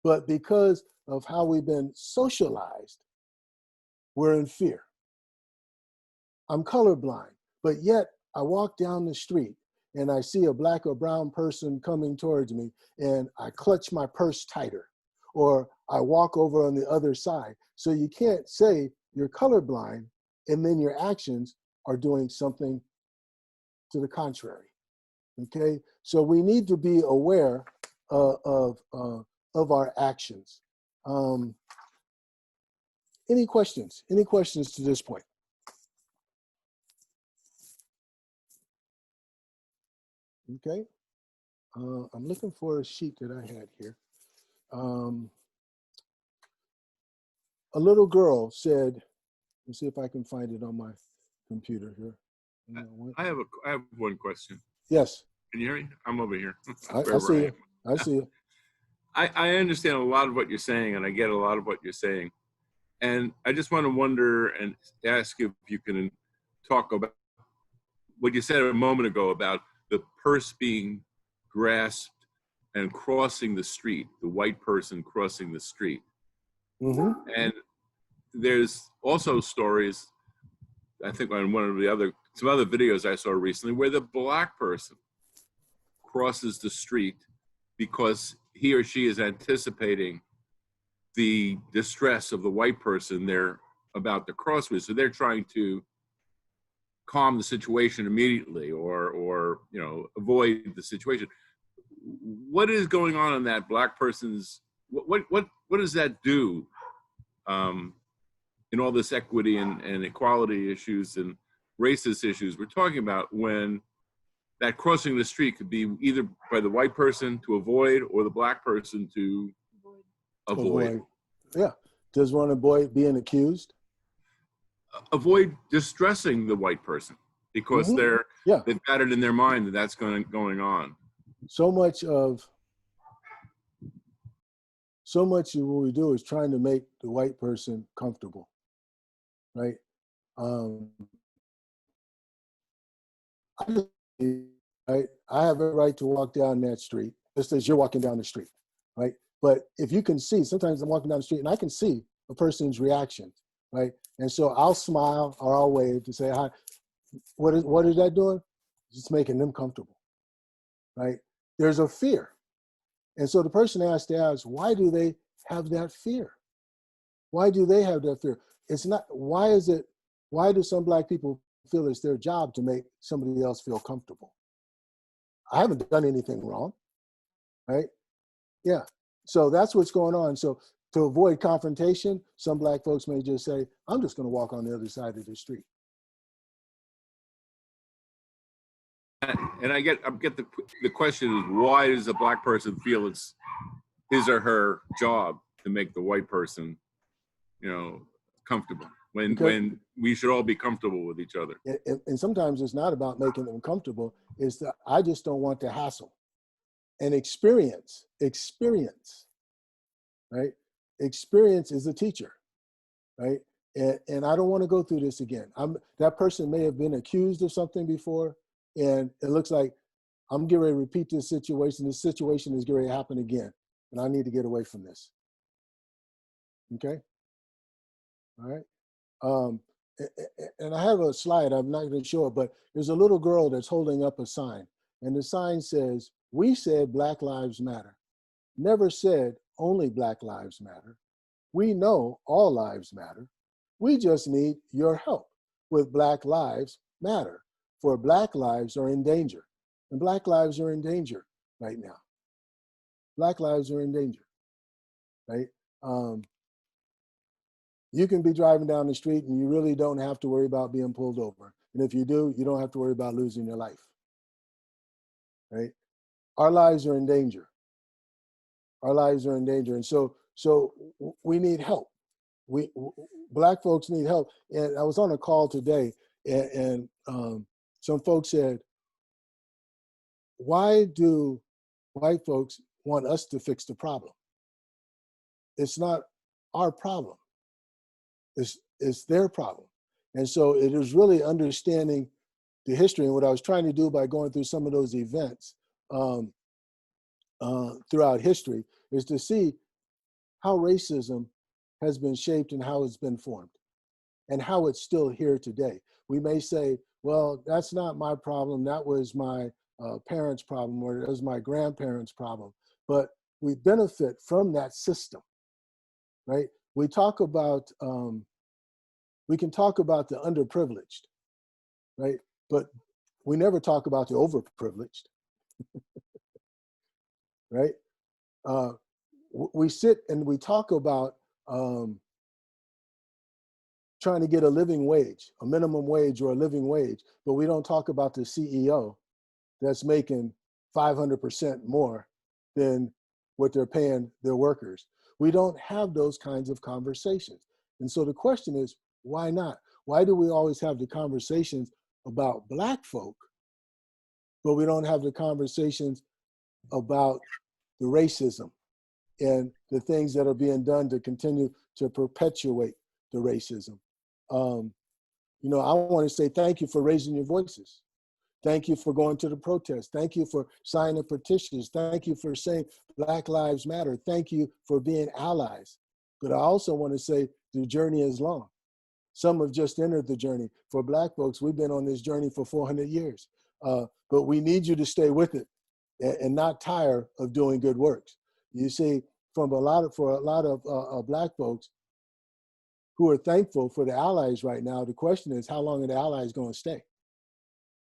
but because of how we've been socialized, we're in fear. I'm colorblind, but yet I walk down the street and I see a black or brown person coming towards me, and I clutch my purse tighter, or I walk over on the other side. So you can't say you're colorblind and then your actions are doing something to the contrary. Okay, so we need to be aware of our actions. Any questions? Any questions to this point? Okay, I'm looking for a sheet that I had here. A little girl said, let's see if I can find it on my computer here. I have one question. Yes. Can you hear me? I'm over here. I see you. I see you. I understand a lot of what you're saying, and I get a lot of what you're saying. And I just want to wonder and ask you if you can talk about what you said a moment ago about the purse being grasped and crossing the street, the white person crossing the street. Mm-hmm. And there's also stories, I think on some other videos I saw recently, where the black person crosses the street because he or she is anticipating the distress of the white person they're about to cross with. So they're trying to calm the situation immediately, or avoid the situation. What is going on in that black person's, what does that do in all this equity and equality issues and racist issues we're talking about, when that crossing the street could be either by the white person to avoid or the black person to avoid? Yeah. Does one avoid being accused? Avoid distressing the white person because mm-hmm. They've got it in their mind that that's going on. So much of what we do is trying to make the white person comfortable, right? I have a right to walk down that street, just as you're walking down the street, right? But if you can see, sometimes I'm walking down the street and I can see a person's reaction, right? And so I'll smile or I'll wave to say hi. What is that doing? It's making them comfortable, right? There's a fear. And so the person has to ask, why do they have that fear? Why do they have that fear? It's not, why do some black people feel it's their job to make somebody else feel comfortable? I haven't done anything wrong, right? Yeah, so that's what's going on. So to avoid confrontation, some black folks may just say, I'm just gonna walk on the other side of the street. And I get the question is, why does a black person feel it's his or her job to make the white person, comfortable, when we should all be comfortable with each other? And sometimes it's not about making them comfortable. It's that I just don't want to hassle. And experience, right? Experience is a teacher, right? And I don't want to go through this again. That person may have been accused of something before, and it looks like I'm getting ready to repeat this situation. This situation is getting ready to happen again, and I need to get away from this. Okay. All right. And I have a slide, I'm not going to show it, but there's a little girl that's holding up a sign. And the sign says, "We said Black Lives Matter. Never said only Black Lives Matter. We know all lives matter. We just need your help with Black Lives Matter, for Black lives are in danger." And Black lives are in danger right now. Black lives are in danger, right? You can be driving down the street and you really don't have to worry about being pulled over. And if you do, you don't have to worry about losing your life, right? Our lives are in danger. Our lives are in danger. And so we need help. Black folks need help. And I was on a call today and some folks said, why do white folks want us to fix the problem? It's not our problem. It's their problem. And so it is really understanding the history. And what I was trying to do by going through some of those events throughout history is to see how racism has been shaped and how it's been formed and how it's still here today. We may say, well, that's not my problem. That was my parents' problem, or that was my grandparents' problem. But we benefit from that system, right? We talk about, we can talk about the underprivileged, right? But we never talk about the overprivileged, right? We sit and we talk about trying to get a living wage, a minimum wage or a living wage, but we don't talk about the CEO that's making 500% more than what they're paying their workers. We don't have those kinds of conversations. And so the question is, why not? Why do we always have the conversations about Black folk, but we don't have the conversations about the racism and the things that are being done to continue to perpetuate the racism? You know, I want to say thank you for raising your voices. Thank you for going to the protest. Thank you for signing petitions. Thank you for saying Black Lives Matter. Thank you for being allies. But I also want to say the journey is long. Some have just entered the journey. For Black folks, we've been on this journey for 400 years. But we need you to stay with it and not tire of doing good works. You see, for a lot of Black folks who are thankful for the allies right now, the question is, how long are the allies going to stay?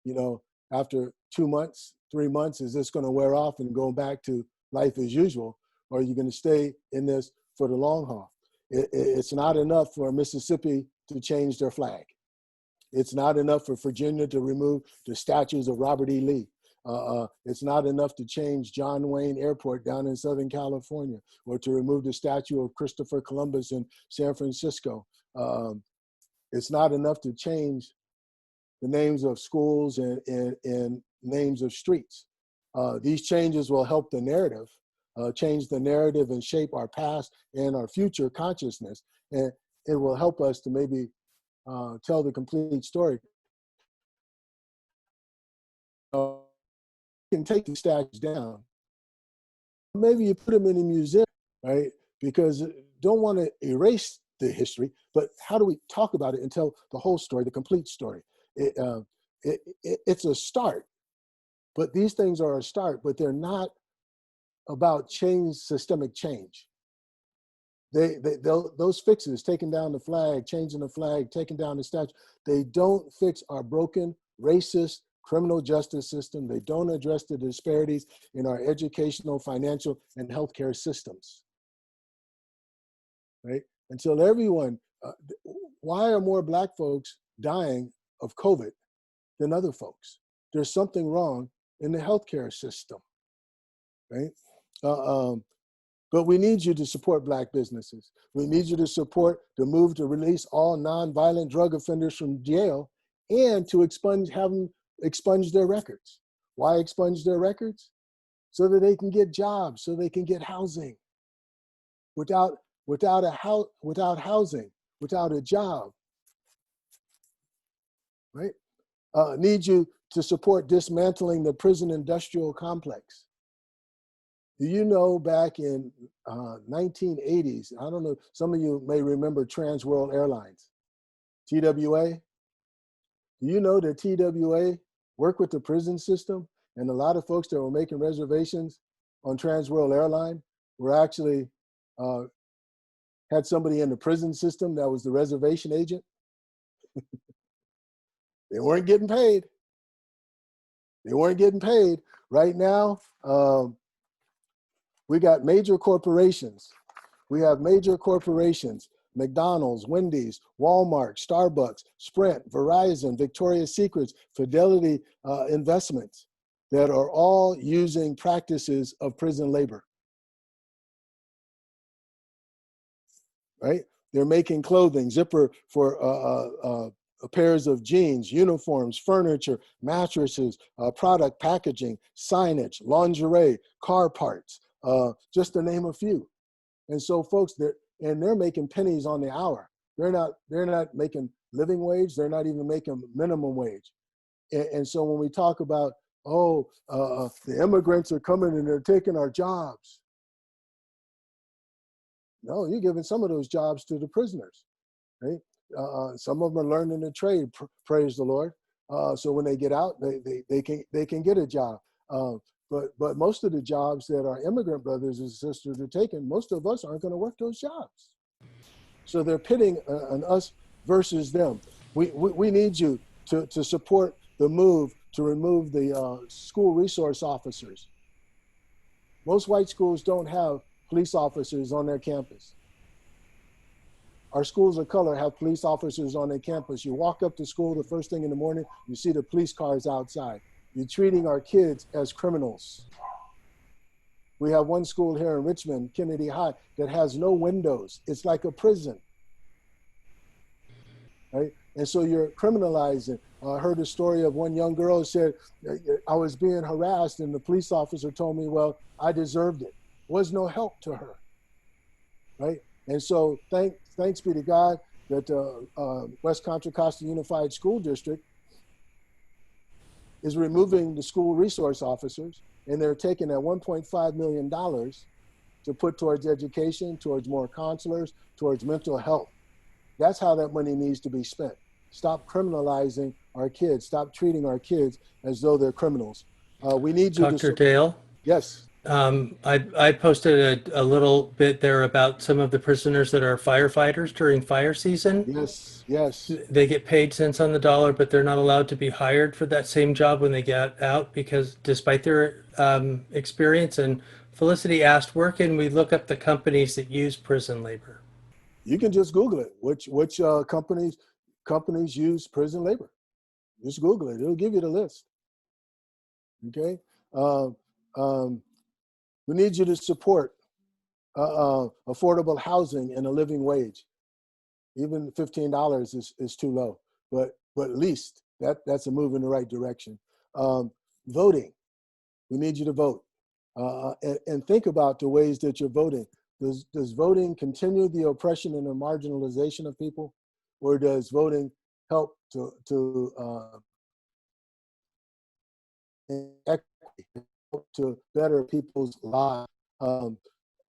You know, after 2 months, 3 months, is this going to wear off and go back to life as usual? Or are you going to stay in this for the long haul? It's not enough for Mississippi to change their flag. It's not enough for Virginia to remove the statues of Robert E. Lee. It's not enough to change John Wayne Airport down in Southern California, or to remove the statue of Christopher Columbus in San Francisco. It's not enough to change the names of schools and names of streets. These changes will help the narrative, change the narrative and shape our past and our future consciousness. And it will help us to maybe tell the complete story. You can take the statues down. Maybe you put them in a museum, right? Because don't want to erase the history, but how do we talk about it and tell the whole story, the complete story? It's a start, but these things are a start, but they're not about change, systemic change. Those fixes, taking down the flag, changing the flag, taking down the statue, they don't fix our broken, racist, criminal justice system. They don't address the disparities in our educational, financial, and healthcare systems, right? Until everyone, why are more Black folks dying of COVID than other folks? There's something wrong in the healthcare system, right? But we need you to support Black businesses. We need you to support the move to release all nonviolent drug offenders from jail and to have them expunge their records. Why expunge their records? So that they can get jobs, so they can get housing. Without housing, without a job, right? Need you to support dismantling the prison industrial complex. Do you know back in, 1980s. I don't know, some of you may remember Trans World Airlines, TWA. Do you know that TWA worked with the prison system? And a lot of folks that were making reservations on Trans World Airline were actually had somebody in the prison system that was the reservation agent. They weren't getting paid. They weren't getting paid. Right now, we got major corporations. We have major corporations, McDonald's, Wendy's, Walmart, Starbucks, Sprint, Verizon, Victoria's Secrets, Fidelity Investments that are all using practices of prison labor. Right? They're making clothing, zipper for pairs of jeans, uniforms, furniture, mattresses, product packaging, signage, lingerie, car parts, just to name a few. And so folks, they're making pennies on the hour. They're not making living wage. They're not even making minimum wage. And so when we talk about, the immigrants are coming and they're taking our jobs. No, you're giving some of those jobs to the prisoners, right? Some of them are learning the trade, praise the Lord. So when they get out, they can get a job. But most of the jobs that our immigrant brothers and sisters are taking, most of us aren't going to work those jobs. So they're pitting an us versus them. We need you to support the move to remove the school resource officers. Most white schools don't have police officers on their campus. Our schools of color have police officers on their campus. You walk up to school the first thing in the morning, you see the police cars outside. You're treating our kids as criminals. We have one school here in Richmond, Kennedy High, that has no windows. It's like a prison, right? And so you're criminalizing. I heard a story of one young girl who said, I was being harassed and the police officer told me, well, I deserved it. Was no help to her, right? And so thanks be to God that West Contra Costa Unified School District is removing the school resource officers, and they're taking that $1.5 million to put towards education, towards more counselors, towards mental health. That's how that money needs to be spent. Stop criminalizing our kids. Stop treating our kids as though they're criminals. We need you Dr. Dale? Yes. I posted a little bit there about some of the prisoners that are firefighters during fire season. Yes, yes. They get paid cents on the dollar, but they're not allowed to be hired for that same job when they get out because despite their experience. And Felicity asked, where can we look up the companies that use prison labor? You can just Google it. Which companies use prison labor? Just Google it. It'll give you the list. Okay. We need you to support affordable housing and a living wage. Even $15 is too low, but at least that's a move in the right direction. Voting, we need you to vote, and think about the ways that you're voting. Does voting continue the oppression and the marginalization of people, or does voting help to better people's lives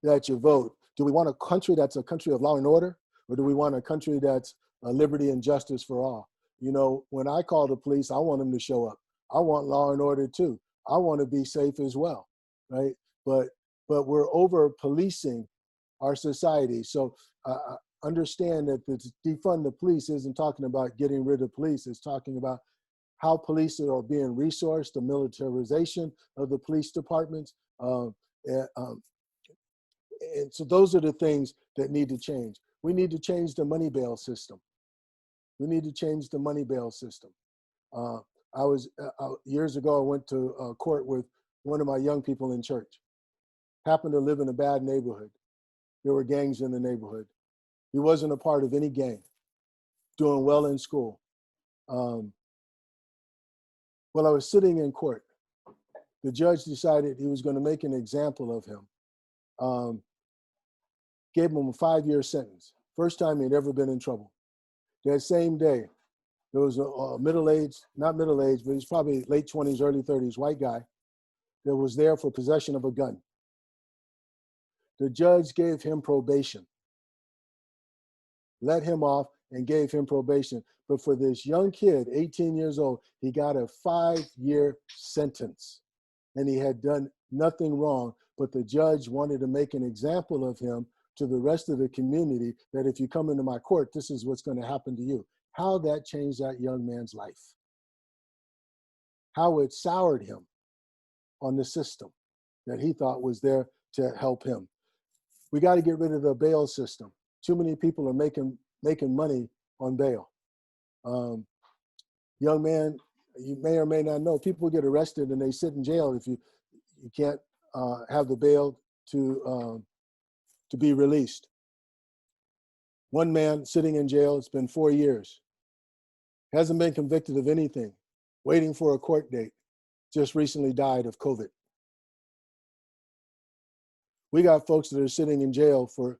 that you vote? Do we want a country that's a country of law and order, or do we want a country that's liberty and justice for all? You know, when I call the police, I want them to show up. I want law and order too. I want to be safe as well, right? But we're over policing our society. So understand that the defund the police isn't talking about getting rid of police. It's talking about how police are being resourced, the militarization of the police departments. And so those are the things that need to change. We need to change the money bail system. We need to change the money bail system. Years ago, I went to court with one of my young people in church. Happened to live in a bad neighborhood. There were gangs in the neighborhood. He wasn't a part of any gang, doing well in school. Well, I was sitting in court. The judge decided he was going to make an example of him. Gave him a 5-year sentence. First time he'd ever been in trouble. That same day, there was a middle-aged, not middle-aged, but he's probably late 20s, early 30s, white guy that was there for possession of a gun. The judge gave him probation, let him off and gave him probation. But for this young kid, 18 years old, he got a 5-year sentence. And he had done nothing wrong, but the judge wanted to make an example of him to the rest of the community, that if you come into my court, this is what's going to happen to you. How that changed that young man's life. How it soured him on the system that he thought was there to help him. We got to get rid of the bail system. Too many people are making money on bail. Young man, you may or may not know, people get arrested and they sit in jail if you can't have the bail to be released. One man sitting in jail, it's been 4 years, hasn't been convicted of anything, waiting for a court date, just recently died of COVID. We got folks that are sitting in jail for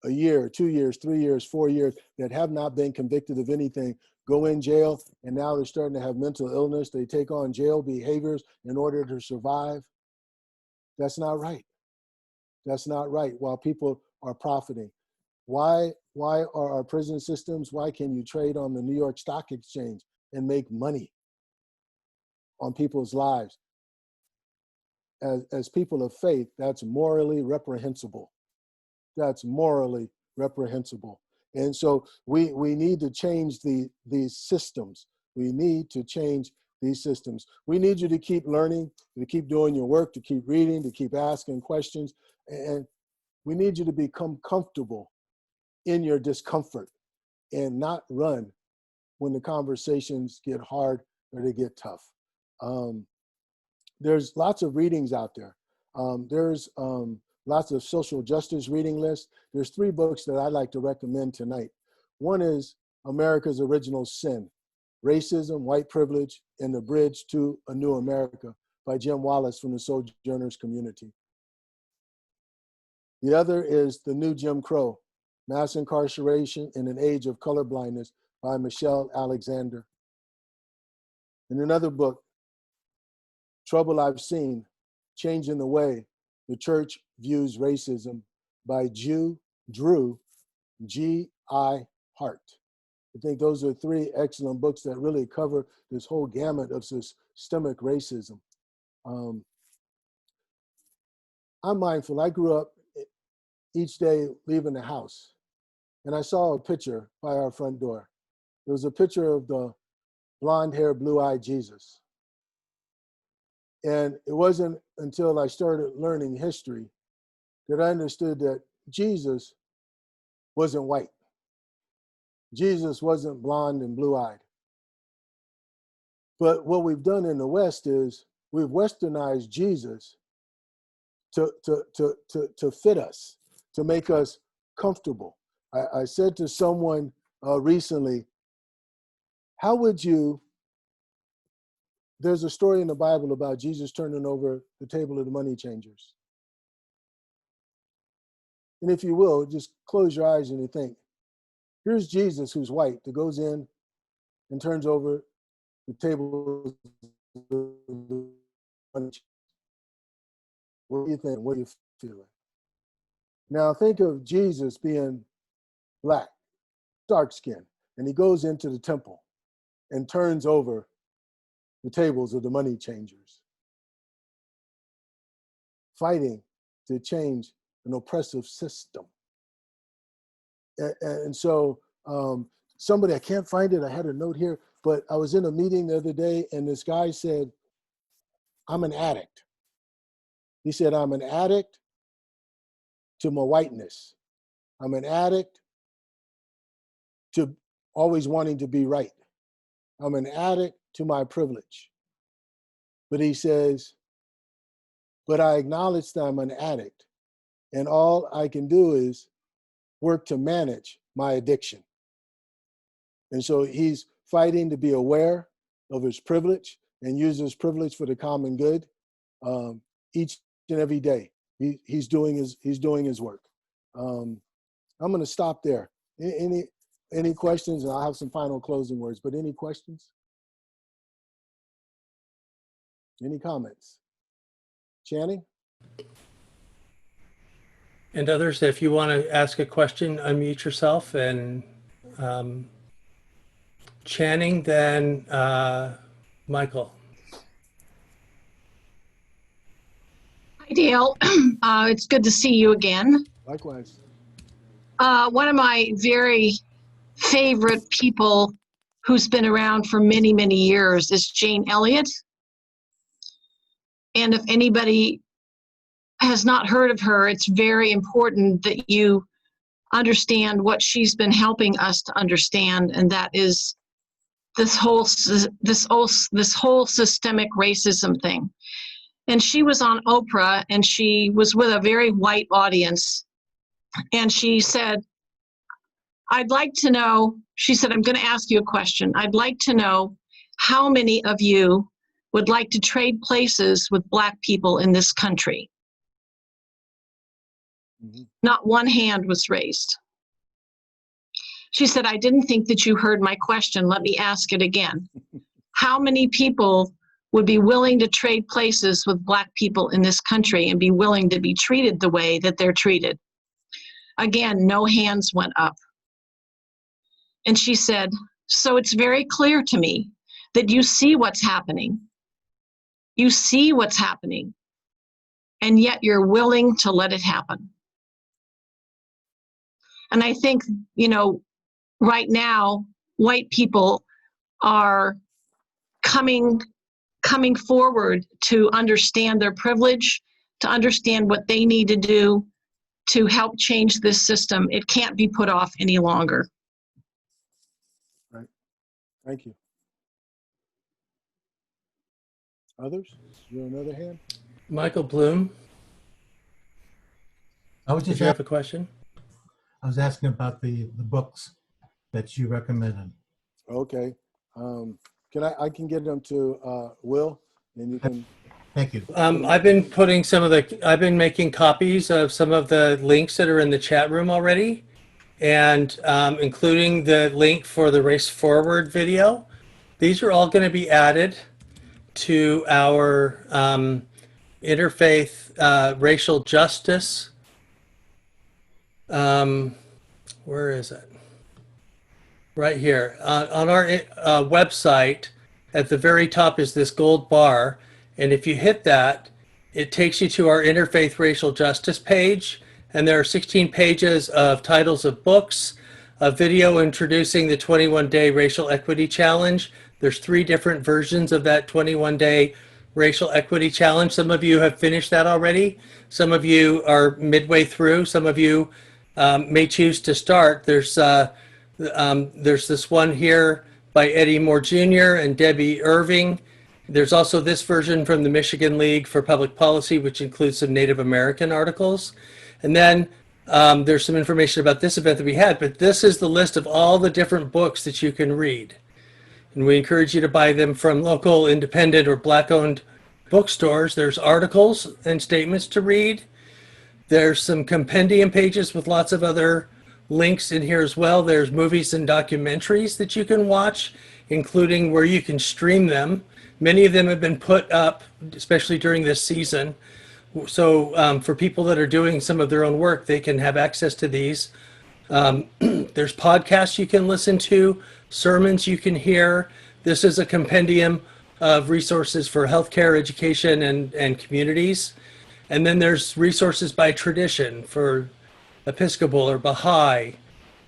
a year, 2 years, 3 years, 4 years that have not been convicted of anything, go in jail, and now they're starting to have mental illness. They take on jail behaviors in order to survive. That's not right. That's not right while people are profiting. Why are our prison systems, why can you trade on the New York Stock Exchange and make money on people's lives? As people of faith, that's morally reprehensible. That's morally reprehensible. And so we need to change these systems. We need to change these systems. We need you to keep learning, to keep doing your work, to keep reading, to keep asking questions. And we need you to become comfortable in your discomfort and not run when the conversations get hard or they get tough. There's lots of readings out there. There's lots of social justice reading lists. There's 3 books that I'd like to recommend tonight. One is America's Original Sin, Racism, White Privilege, and the Bridge to a New America by Jim Wallace from the Sojourners Community. The other is The New Jim Crow, Mass Incarceration in an Age of Colorblindness by Michelle Alexander. And another book, Trouble I've Seen, Changing the Way the Church Views Racism by Drew G.I. Hart. I think those are 3 excellent books that really cover this whole gamut of systemic racism. I'm mindful. I grew up each day leaving the house, and I saw a picture by our front door. It was a picture of the blonde-haired, blue-eyed Jesus. And it wasn't until I started learning history that I understood that Jesus wasn't white. Jesus wasn't blonde and blue-eyed. But what we've done in the West is we've westernized Jesus to fit us, to make us comfortable. I said to someone recently, how would you, there's a story in the Bible about Jesus turning over the table of the money changers. And if you will, just close your eyes and you think, here's Jesus who's white that goes in and turns over the table of the money changers. What do you think? What are you feeling? Now think of Jesus being black, dark skin, and he goes into the temple and turns over the tables of the money changers, fighting to change an oppressive system. And so somebody, I can't find it, I had a note here, but I was in a meeting the other day and this guy said, I'm an addict. He said, I'm an addict to my whiteness. I'm an addict to always wanting to be right. I'm an addict to my privilege. But he says, but I acknowledge that I'm an addict, and all I can do is work to manage my addiction. And so he's fighting to be aware of his privilege and use his privilege for the common good each and every day. He's doing his work. I'm going to stop there. Any questions? And I'll have some final closing words, but any questions? Any comments? Channing? And others, if you want to ask a question, unmute yourself. And Channing, then Michael. Hi, Dale. It's good to see you again. Likewise. One of my very favorite people who's been around for many, many years is Jane Elliott. And if anybody has not heard of her, it's very important that you understand what she's been helping us to understand, and that is this whole systemic racism thing. And she was on Oprah, and she was with a very white audience, and she said, I'd like to know, she said, I'm going to ask you a question. I'd like to know how many of you would like to trade places with Black people in this country? Mm-hmm. Not one hand was raised. She said, I didn't think that you heard my question. Let me ask it again. How many people would be willing to trade places with Black people in this country and be willing to be treated the way that they're treated? Again, no hands went up. And she said, so it's very clear to me that you see what's happening. You see what's happening, and yet you're willing to let it happen. And I think, you know, right now, white people are coming forward to understand their privilege, to understand what they need to do to help change this system. It can't be put off any longer. Right. Thank you. Others? Is there another hand? Michael Bloom. I was Did just you have a question? I was asking about the books that you recommended. Okay. I can get them to Will, and you can. Thank you. I've been making copies of some of the links that are in the chat room already, and including the link for the Race Forward video. These are all going to be added to our interfaith racial justice. Where is it? Right here. On our website, at the very top is this gold bar. And if you hit that, it takes you to our Interfaith Racial Justice page. And there are 16 pages of titles of books, a video introducing the 21-day Racial Equity Challenge. There's 3 different versions of that 21-day Racial Equity Challenge. Some of you have finished that already. Some of you are midway through. Some of you may choose to start. There's this one here by Eddie Moore Jr. and Debbie Irving. There's also this version from the Michigan League for Public Policy, which includes some Native American articles. And then there's some information about this event that we had, but this is the list of all the different books that you can read. And we encourage you to buy them from local, independent, or Black-owned bookstores. There's articles and statements to read. There's some compendium pages with lots of other links in here as well. There's movies and documentaries that you can watch, including where you can stream them. Many of them have been put up, especially during this season. So for people that are doing some of their own work, they can have access to these. There's podcasts you can listen to, sermons you can hear. This is a compendium of resources for healthcare, education, and communities. And then there's resources by tradition for Episcopal or Baha'i,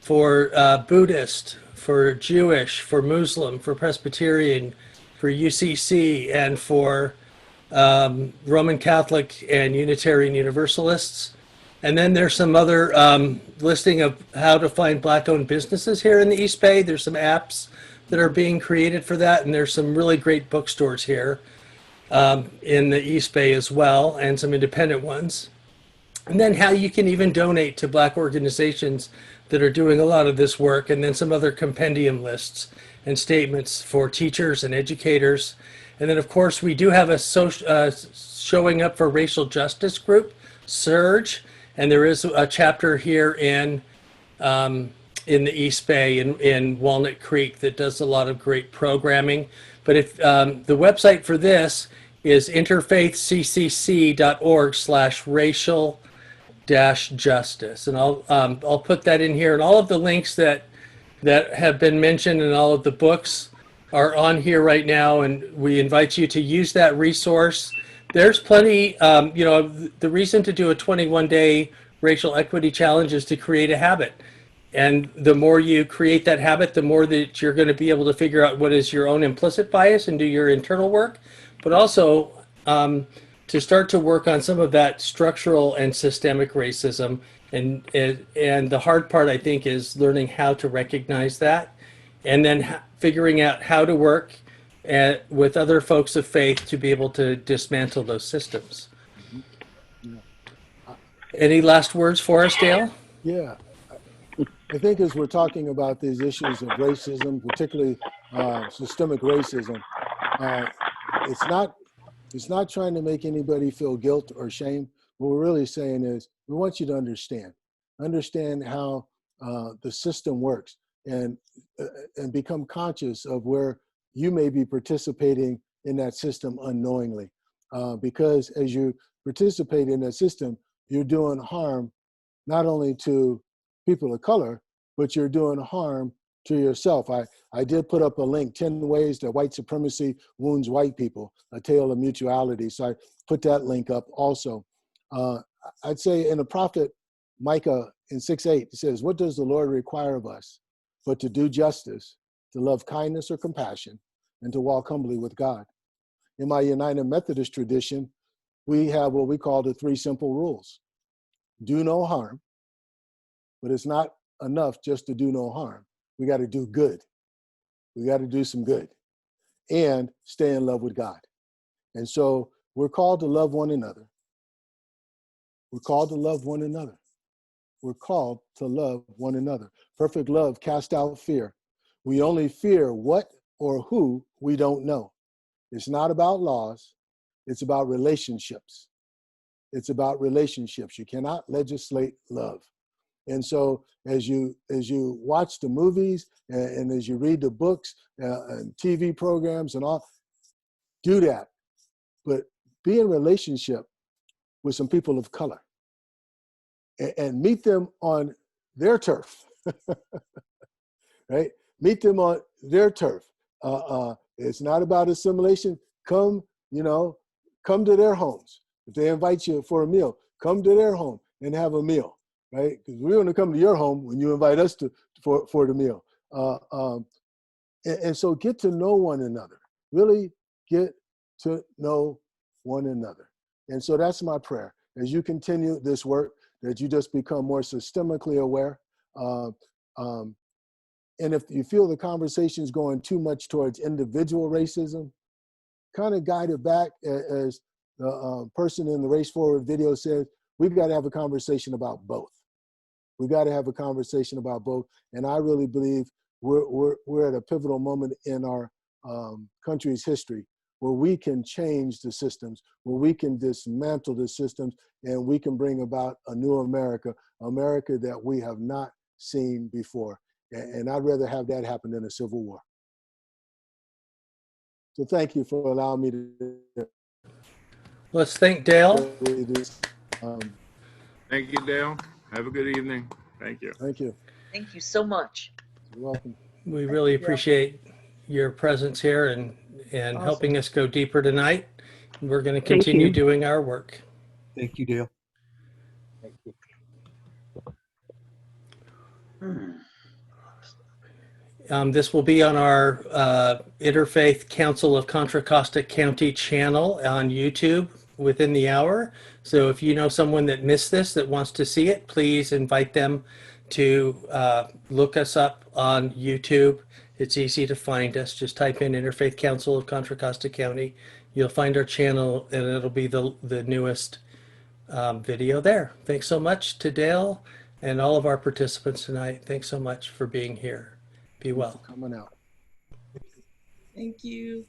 for Buddhist, for Jewish, for Muslim, for Presbyterian, for UCC, and for Roman Catholic and Unitarian Universalists. And then there's some other listing of how to find Black-owned businesses here in the East Bay. There's some apps that are being created for that, and there's some really great bookstores here in the East Bay as well, and some independent ones. And then how you can even donate to Black organizations that are doing a lot of this work, and then some other compendium lists and statements for teachers and educators. And then, of course, we do have a showing up for racial justice group, Surge, and there is a chapter here in the East Bay in Walnut Creek that does a lot of great programming. But if the website for this is interfaithccc.org/racial justice. And I'll put that in here, and all of the links that have been mentioned and all of the books are on here right now, and we invite you to use that resource. There's plenty, the reason to do a 21-day racial equity challenge is to create a habit. And the more you create that habit, the more that you're going to be able to figure out what is your own implicit bias and do your internal work, but also to start to work on some of that structural and systemic racism. And the hard part, I think, is learning how to recognize that, and then figuring out how to work with other folks of faith to be able to dismantle those systems. Any last words for us, Dale? Yeah. I think as we're talking about these issues of racism, particularly systemic racism, it's not trying to make anybody feel guilt or shame. What we're really saying is we want you to understand how the system works, and become conscious of where you may be participating in that system unknowingly. Because as you participate in that system, you're doing harm not only to people of color, but you're doing harm to yourself. I did put up a link, 10 ways that white supremacy wounds white people, a tale of mutuality. So I put that link up also. I'd say in the prophet Micah in 6:8, it says, "What does the Lord require of us but to do justice, to love kindness or compassion, and to walk humbly with God?" In my United Methodist tradition, we have what we call the 3 simple rules. Do no harm, but it's not enough just to do no harm. We got to do good. We got to do some good and stay in love with God. And so we're called to love one another. We're called to love one another. We're called to love one another. Perfect love casts out fear. We only fear what or who we don't know. It's not about laws. It's about relationships. It's about relationships. You cannot legislate love. And so as you watch the movies and as you read the books and TV programs and all, do that. But be in relationship with some people of color and meet them on their turf, right? Meet them on their turf. It's not about assimilation. Come to their homes. If they invite you for a meal, come to their home and have a meal. Right? Because we want to come to your home when you invite us for the meal. And so get to know one another. Really get to know one another. And so that's my prayer. As you continue this work, that you just become more systemically aware. And if you feel the conversation is going too much towards individual racism, kind of guide it back, as the person in the Race Forward video says, we've got to have a conversation about both. We got to have a conversation about both. And I really believe we're at a pivotal moment in our country's history where we can change the systems, where we can dismantle the systems, and we can bring about a new America that we have not seen before. And I'd rather have that happen than a civil war. So thank you for allowing me to. Let's thank Dale. Thank you, Dale. Have a good evening. Thank you. Thank you. Thank you so much. You're welcome. We really appreciate your presence here and Awesome. helping us go deeper tonight. We're going to continue doing our work. Thank you, Dale. Thank you. This will be on our Interfaith Council of Contra Costa County channel on YouTube within the hour. So if you know someone that missed this that wants to see it, please invite them to look us up on YouTube. It's easy to find us. Just type in Interfaith Council of Contra Costa County. You'll find our channel, and it'll be the newest video there. Thanks so much to Dale and all of our participants tonight. Thanks so much for being here. Be well. Coming out. Thank you.